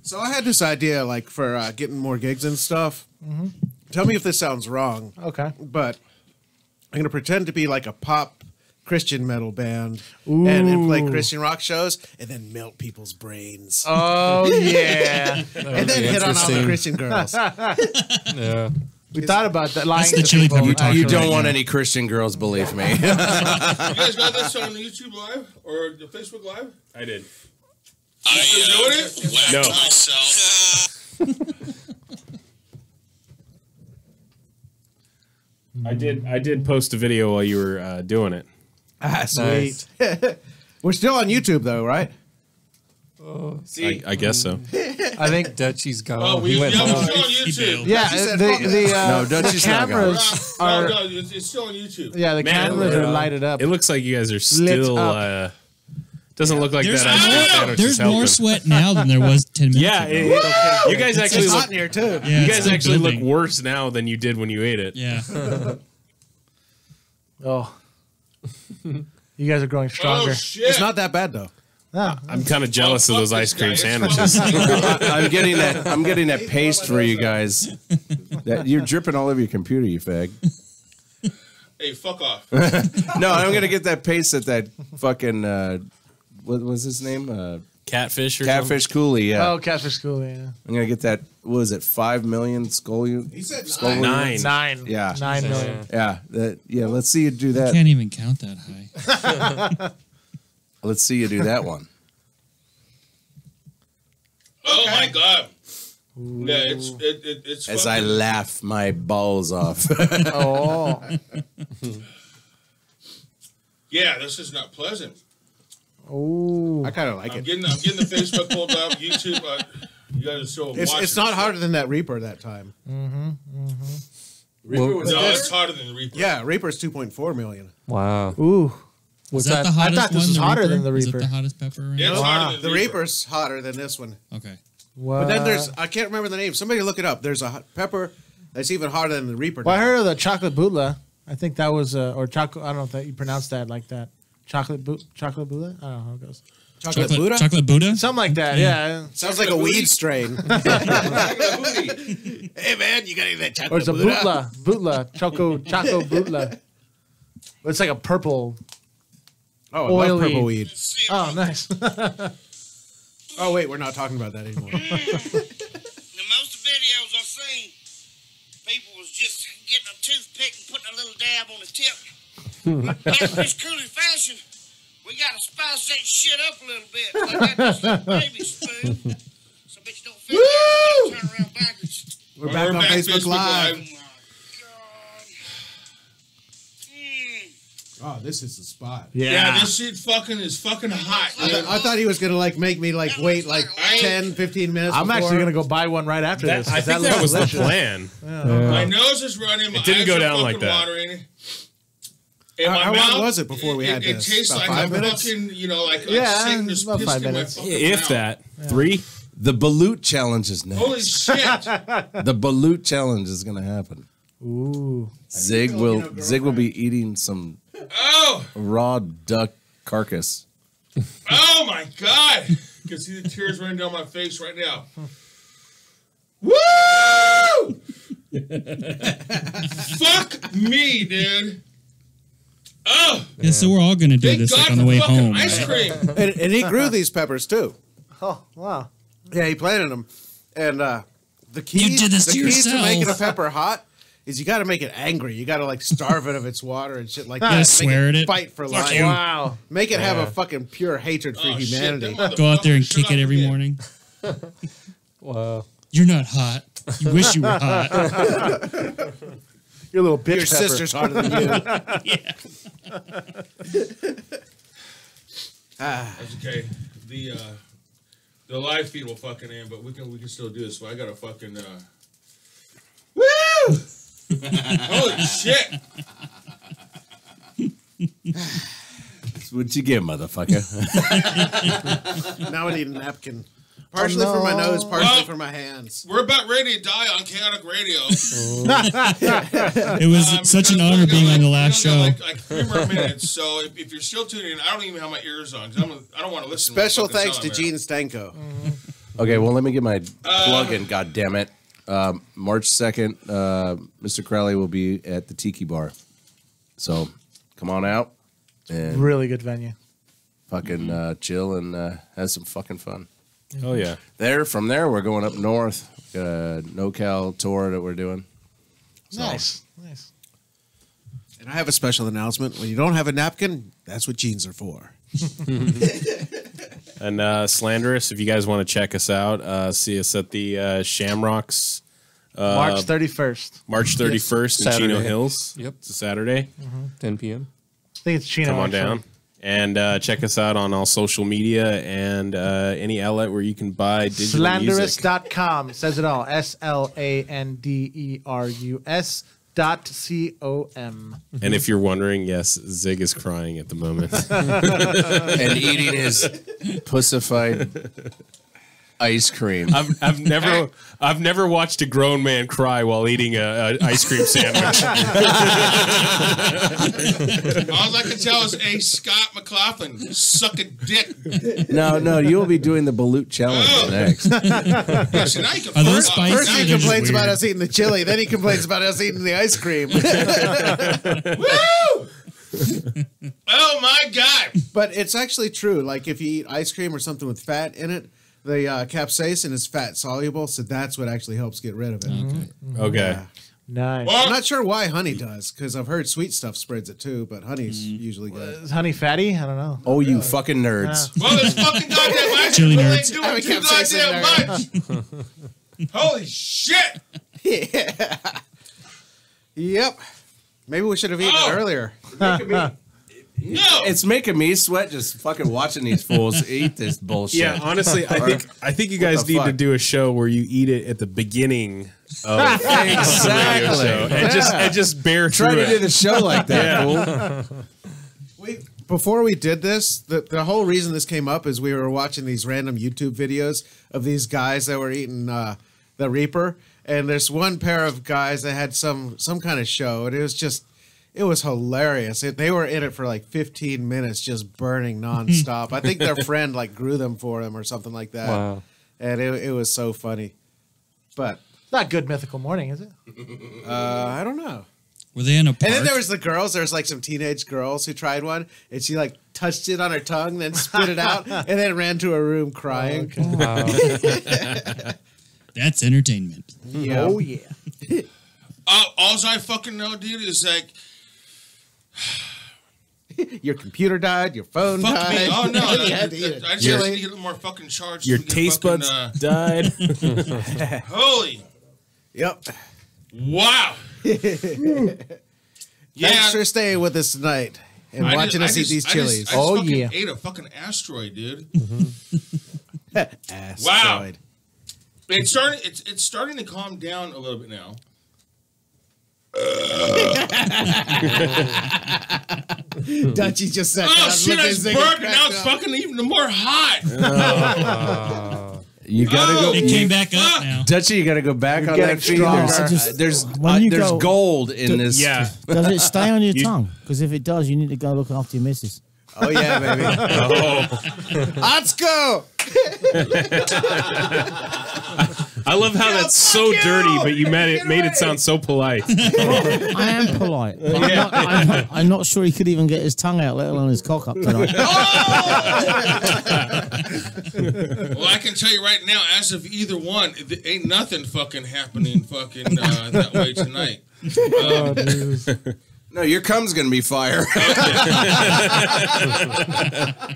So I had this idea, like, for getting more gigs and stuff. Tell me if this sounds wrong, Okay. but I'm going to pretend to be like a pop Christian metal band and play Christian rock shows and then melt people's brains. Oh yeah. And then hit on all the Christian girls. Yeah. We thought about that. Lying the to Chili people, Pepper talk. actually. You don't right want now. any Christian girls, believe me. You guys got this on YouTube Live or the Facebook Live? I did. You still doing it? No. I did post a video while you were doing it. Ah, sweet. We're still on YouTube, though, right? I guess so. I think Dutchie's gone. Oh, he went we're home. still on YouTube. Yeah, No, the Dutchie's not gone. cameras are. No, it's still on YouTube. Yeah, the Man, cameras are lighted up. It looks like you guys are still. up. Doesn't look like There's that. more, there's more sweat now than there was 10 minutes Yeah, ago. you guys actually It's hot look. in here, too. Yeah, You it's guys still actually look building. worse now than you did when you ate it. Yeah. Oh. You guys are growing Oh stronger. shit! It's not that bad, though. Yeah. I'm kind of jealous of fuck those this ice cream guy. It's sandwiches. I'm getting that. I'm getting that paste for you guys. That you're dripping all over your computer, you fag. Hey, fuck off. No, I'm gonna get that paste at that fucking. What was his name? Catfish or Catfish Cooley. Yeah, Oh, Catfish School, yeah. I'm gonna get that. What was it? 5 million skull? He said Nine. 9. Yeah. 9 million. Yeah, yeah. Let's see you do I that. can't even count that high. Let's see you do that one. Oh my god. Yeah, it's As I fucking- laugh my balls off. Oh. Yeah, this is not pleasant. Oh. I kind of like I'm it. getting the Facebook pulled up, YouTube. You guys are still watching. It's not harder than that Reaper that time. Reaper was it's harder than the Reaper. Yeah, Reaper's 2.4 million. Wow. Ooh. Was that the I hottest thought this one? was the hotter Reaper? than the Is Reaper. it the hottest pepper? Right? Yeah, it's harder than The the Reaper. Reaper's hotter than this one. Okay. What? But then there's, I can't remember the name. Somebody look it up. There's a pepper that's even hotter than the Reaper. Well, I now. heard of the chocolate bootla. I think that was, or chocolate, I don't know if that you pronounce that like that. Chocolate bootla? I don't know how it goes. Chocolate Buddha? Chocolate Buddha? Something like that, yeah. Sounds like a weed strain. Hey, man, you got any of that Or chocolate it's a Buddha? bootla. Choco bootla. It's like a purple. Oh, I love oily- purple weed. Oh, nice. Oh, wait, we're not talking about that anymore. In most of the videos I've seen, people was just getting a toothpick and putting a little dab on the tip. Catfish Cooley fashion, we gotta spice that shit up a little bit. Like that just little baby spoon. So bitch don't fit there. Turn around backwards. We're back on Facebook Live. Oh my god. Oh, this is the spot. Yeah, this shit fucking is fucking hot. dude. I thought he was going to like make me like wait like 10, 15 minutes I'm before. actually going to go buy one right after this. I 'cause think that looks was the delicious. plan. My nose is running. My It didn't eyes go are down like fucking that. watering. And my How long mouth, was it before we had it this? tastes About like 5 a minutes? fucking, like Yeah, Satan's about pissed 5 in my minutes. fucking If mouth. that. 3? The Balut challenge is next. Holy shit! The Balut challenge is gonna happen. Ooh. Zig will be eating some Oh, raw duck carcass. oh my god! You can see the tears running down my face right now. Woo! Fuck me, dude. Oh, Yeah, so we're all going to do thank this God like on the for way fucking home. ice cream. And he grew these peppers too. Oh, wow. Yeah, he planted them. And the key, You did this the to key yourself. to making a pepper hot is you got to make it angry. You got to like starve it of its water and shit like that. gotta Make swear at it. Fight for Fuck life. you. Wow. Make it have a fucking pure hatred for Oh, shit, humanity. that Go out there and motherfucker kick shut it up every again. morning. Wow. You're not hot. You wish you were hot. Your little bitch Your pepper. sister's hotter than you. Yeah. That's okay. The live feed will fucking end, but we can still do this. So I gotta fucking woo! Holy shit! What'd you get, motherfucker? Now I need a napkin. Partially for my nose, partially for my hands. We're about ready to die on Chaotic Radio. It was such an honor being on the last show. Like 3 more minutes. So if you're still tuning in, I don't even have my ears on. 'Cause I don't want to listen. Special to my fucking thanks to sound, Gene Stanko. Okay, well, let me get my plug in, goddammit. March 2nd, Mr. Crowley will be at the Tiki Bar. So come on out and Really good venue. fucking chill and have some fucking fun. Oh yeah. From there, we're going up north. Got a NoCal tour that we're doing. So, Nice. And I have a special announcement. When you don't have a napkin, that's what jeans are for. And Slanderous, if you guys want to check us out, see us at the Shamrocks. March 31st. March 31st in Chino Saturday. Hills. Yep. It's a Saturday. 10 p.m. I think it's Chino. Come on actually. down. And check us out on all social media and any outlet where you can buy digital music. Slanderous.com. It says it all. SLANDERUS.com. And if you're wondering, yes, Zig is crying at the moment. and eating his pussified ice cream. I've never watched a grown man cry while eating a ice cream sandwich. All I can tell is, hey, Scott McLaughlin, suck a dick. No, you'll be doing the Balut challenge next. Yeah, so now you can Are those fart. spicy? First he They're just complains about weird. us eating the chili, then he complains about us eating the ice cream. Woo! Oh my God! But it's actually true. Like if you eat ice cream or something with fat in it, the capsaicin is fat soluble, so that's what actually helps get rid of it. Okay. Yeah. Nice. Well, I'm not sure why honey does, because I've heard sweet stuff spreads it too, but honey's usually good. Is honey fatty? I don't know. Oh, you fucking nerds. well, this fucking goddamn ice Chili cream nerds. ain't doing I too kept saying goddamn much. Holy shit! Yep. Maybe we should have eaten Oh. it earlier. No! It's making me sweat just fucking watching these fools eat this bullshit. Yeah, honestly, I think you guys What the need to fuck? do a show where you eat it at the beginning of Exactly. and just bear through Try to do it. the show like that, fool. Before we did this, the whole reason this came up is we were watching these random YouTube videos of these guys that were eating the Reaper, and there's one pair of guys that had some kind of show, and it was hilarious. They were in it for like 15 minutes, just burning nonstop. I think their friend like grew them for them or something like that. Wow. And it was so funny. But Not good mythical morning, is it? I don't know. Were they in a park? And then there was the girls. There was like some teenage girls who tried one, and she like touched it on her tongue, then spit it out, and then ran to her room crying. That's entertainment. Yeah. Oh, yeah. All I fucking know, dude, is like, Your computer died. Your phone fuck died. me. Oh, no. You had to eat it. I just need to get a little more fucking charged. Your so we can taste fucking, buds died. Holy. Yep. Wow. Thanks for staying with us tonight and watching us eat these chilies. I just fucking ate a fucking asteroid, dude. Wow. It's starting to calm down a little bit now. Dutchie just said, Oh shit! I just burned, and now it's fucking even more hot. You gotta go. It came back up now. Dutchie, you gotta go back on that feed. stronger. There's When you there's go- gold in this. Yeah. Does it stay on your tongue? Because if it does, you need to go look after your missus. Oh yeah, baby. Let's go. I love how that's so dirty, but you made it sound so polite. I am polite. But I'm not sure he could even get his tongue out, let alone his cock up tonight. Well, I can tell you right now, as of either one, ain't nothing fucking happening fucking that way tonight. No, your cum's gonna be fire.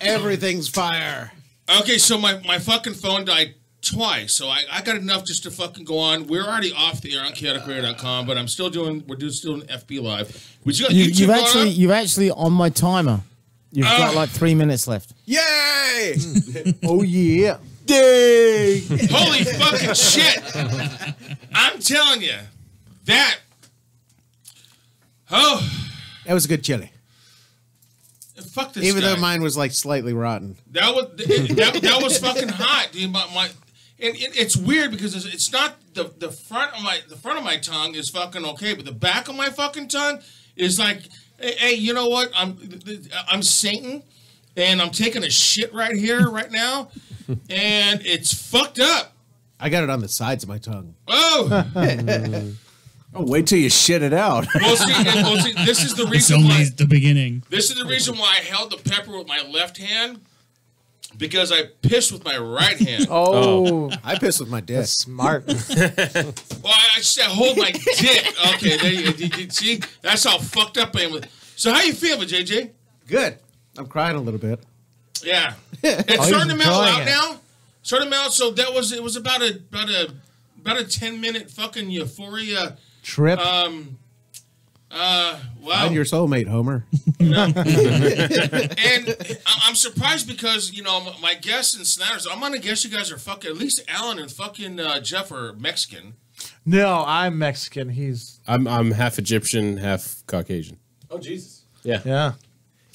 Everything's fire. Okay, so my fucking phone died twice, so I got enough just to fucking go on. We're already off the air on chaoticradio.com, but I'm still doing. We're still doing FB Live. But you got YouTube You've actually on my timer. You've got like 3 minutes left. Yay! Oh, yeah. Yay! Holy fucking shit! I'm telling you, that. Oh, That was a good chili. fuck this Even guy. though mine was like slightly rotten. That was fucking hot, dude. And it's weird because it's not the front of my tongue is fucking okay, but the back of my fucking tongue is like, hey, you know what? I'm Satan, and I'm taking a shit right here, right now, and it's fucked up. I got it on the sides of my tongue. Oh. Oh, wait till you shit it out. Well, see, this is the It's reason only why. the beginning. This is the reason why I held the pepper with my left hand, because I pissed with my right hand. Oh, I piss with my dick. smart. Well, I said hold my dick. Okay, there you see. That's how fucked up I am with. So how you feeling, JJ? Good. I'm crying a little bit. Yeah, it's starting to melt enjoying out it. now. Starting to melt. So that was it. Was about a 10-minute fucking euphoria. Trip. Wow. Find your soulmate, Homer. And I'm surprised because, you know, my guests and Snatters, I'm going to guess you guys are fucking, at least Alan and fucking Jeff are Mexican. No, I'm Mexican. He's I'm half Egyptian, half Caucasian. Oh, Jesus. yeah.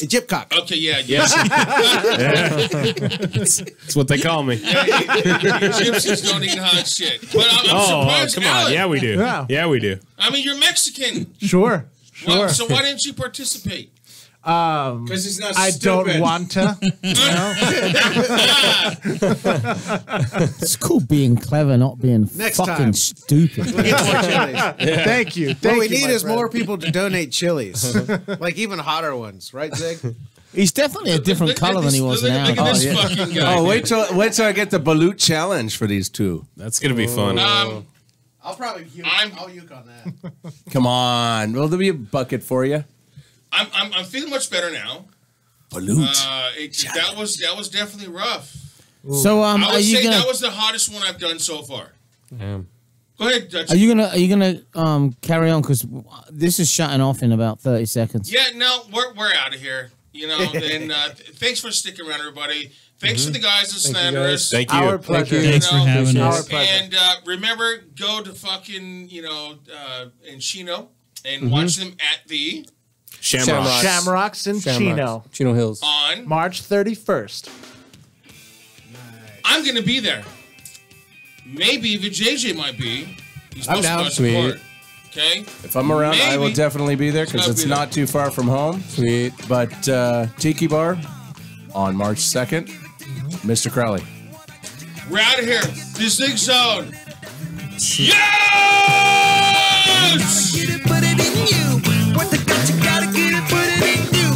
Egypt cock. Okay, yeah. That's what they call me. Gypsies don't eat hot shit. But I'm surprised, come on. Alan. Yeah, we do. Yeah. Yeah, we do. I mean, you're Mexican. Sure. Well, so why didn't you participate? Because he's not I don't want to. It's called being clever, not being Next fucking time. stupid. Get more chilies. Thank you. What Thank we you, need my is friend. more people to donate chilies. Like even hotter ones. Right, Zig? He's definitely a different Look at color than this- he was look now. at this fucking guy. Oh, wait till I get the balut challenge for these two. That's gonna be fun. I'll probably I'm- I'll uke on that. Come on. Well, there'll be a bucket for you. I'm feeling much better now. Balut. That was definitely rough. So I are would you say gonna that was the hottest one I've done so far. Go ahead, Dutch. are you gonna carry on, because this is shutting off in about 30 seconds. Yeah, no, we're out of here. You know, and thanks for sticking around, everybody. Thanks to the guys at Slanderous. Thank you. Our pleasure. Thanks for having Our us. pleasure. And remember, go to fucking, Encino and watch them at the Shamrock. Shamrocks and Chino Chino Hills. on. March 31st. I'm going to be there. Maybe even JJ might be. He's I'm most of down. our support. Sweet. Okay? If I'm around, I will Maybe. definitely be there because I'll it's be there. not too far from home. Sweet. But Tiki Bar on March 2nd. Mr. Crowley. We're out of here. The Zig Zone. Yes! Get it, put it in you. What I got, you gotta get it, put it in you.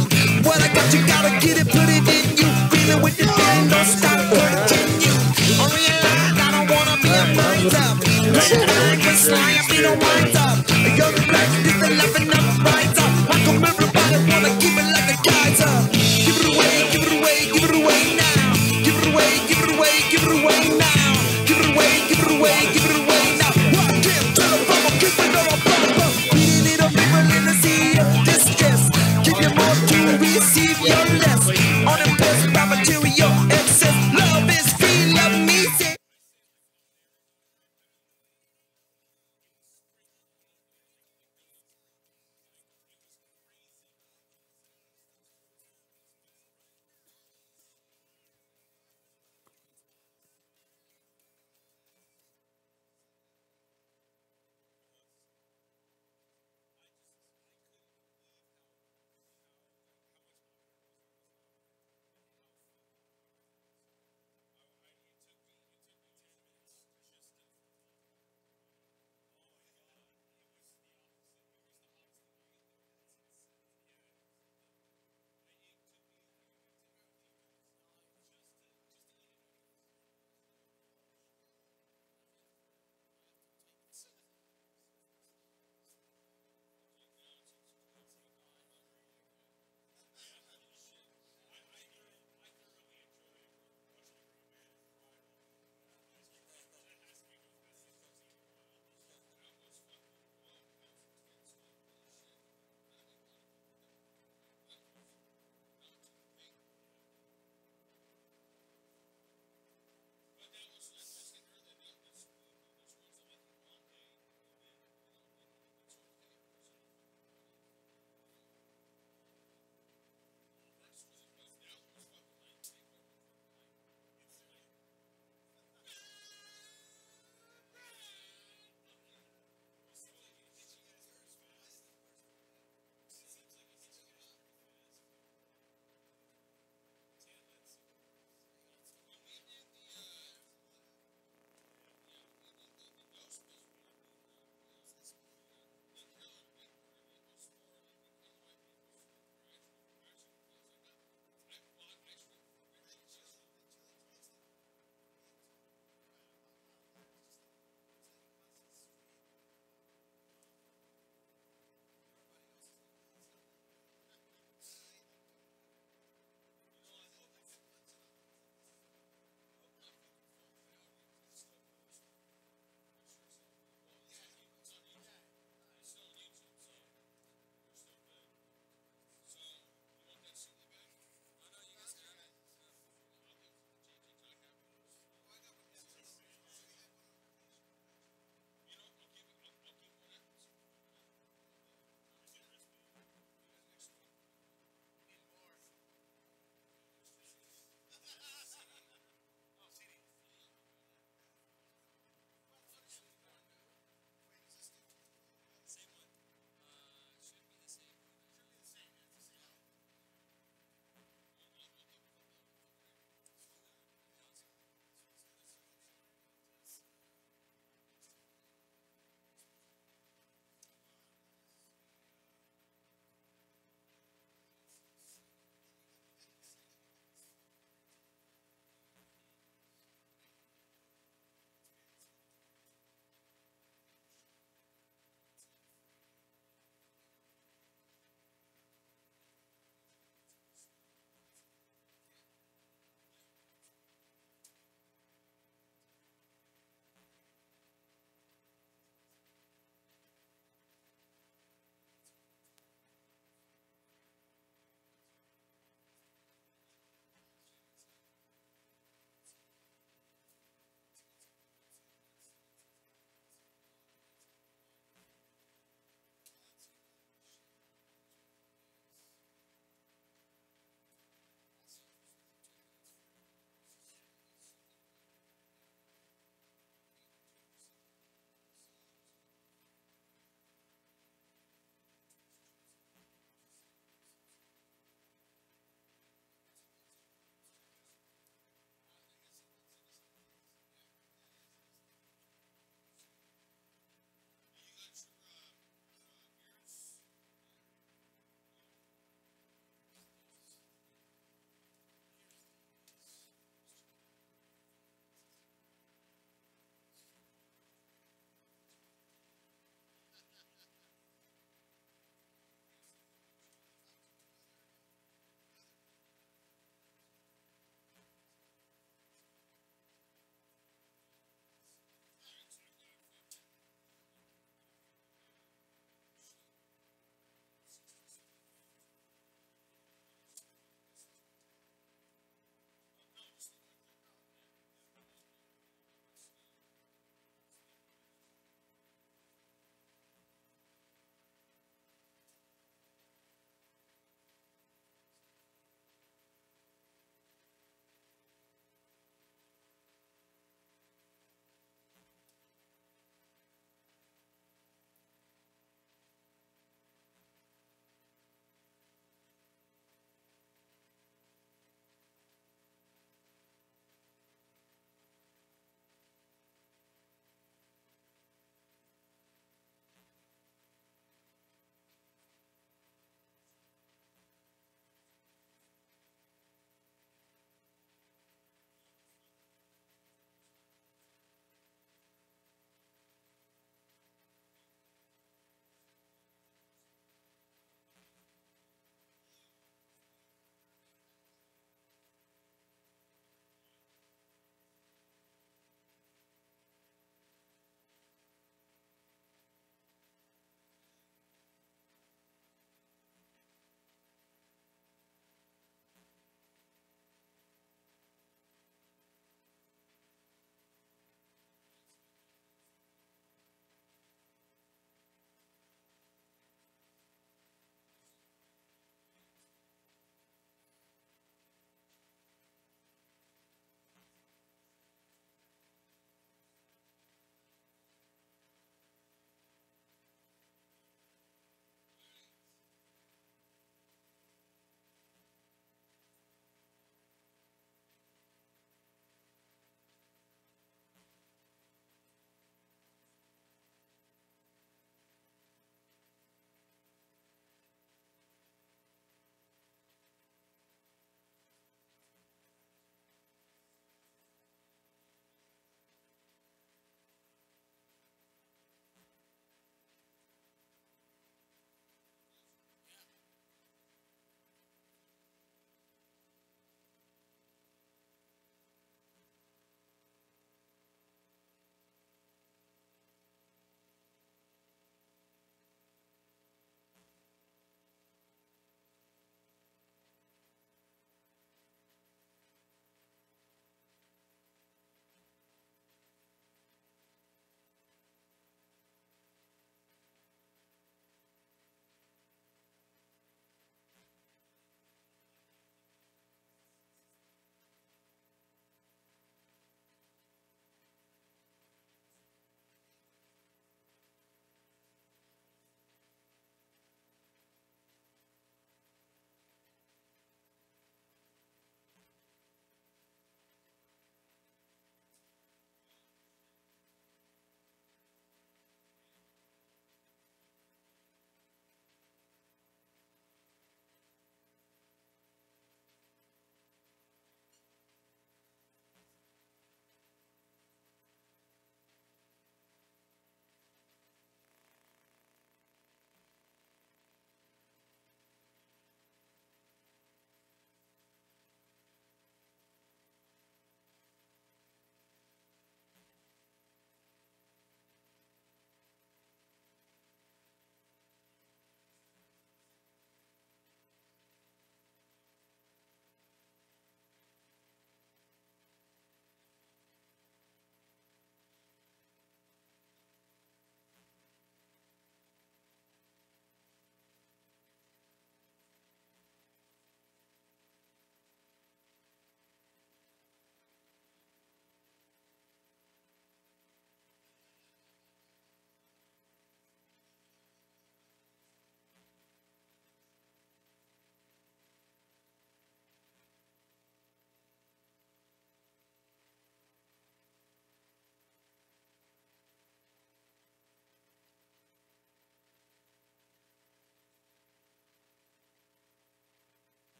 What I got, you gotta get it, put it in you. Feeling with the thing, don't stop, continue. I realize I don't wanna be a mind up. Don't like a slime, be the wind up.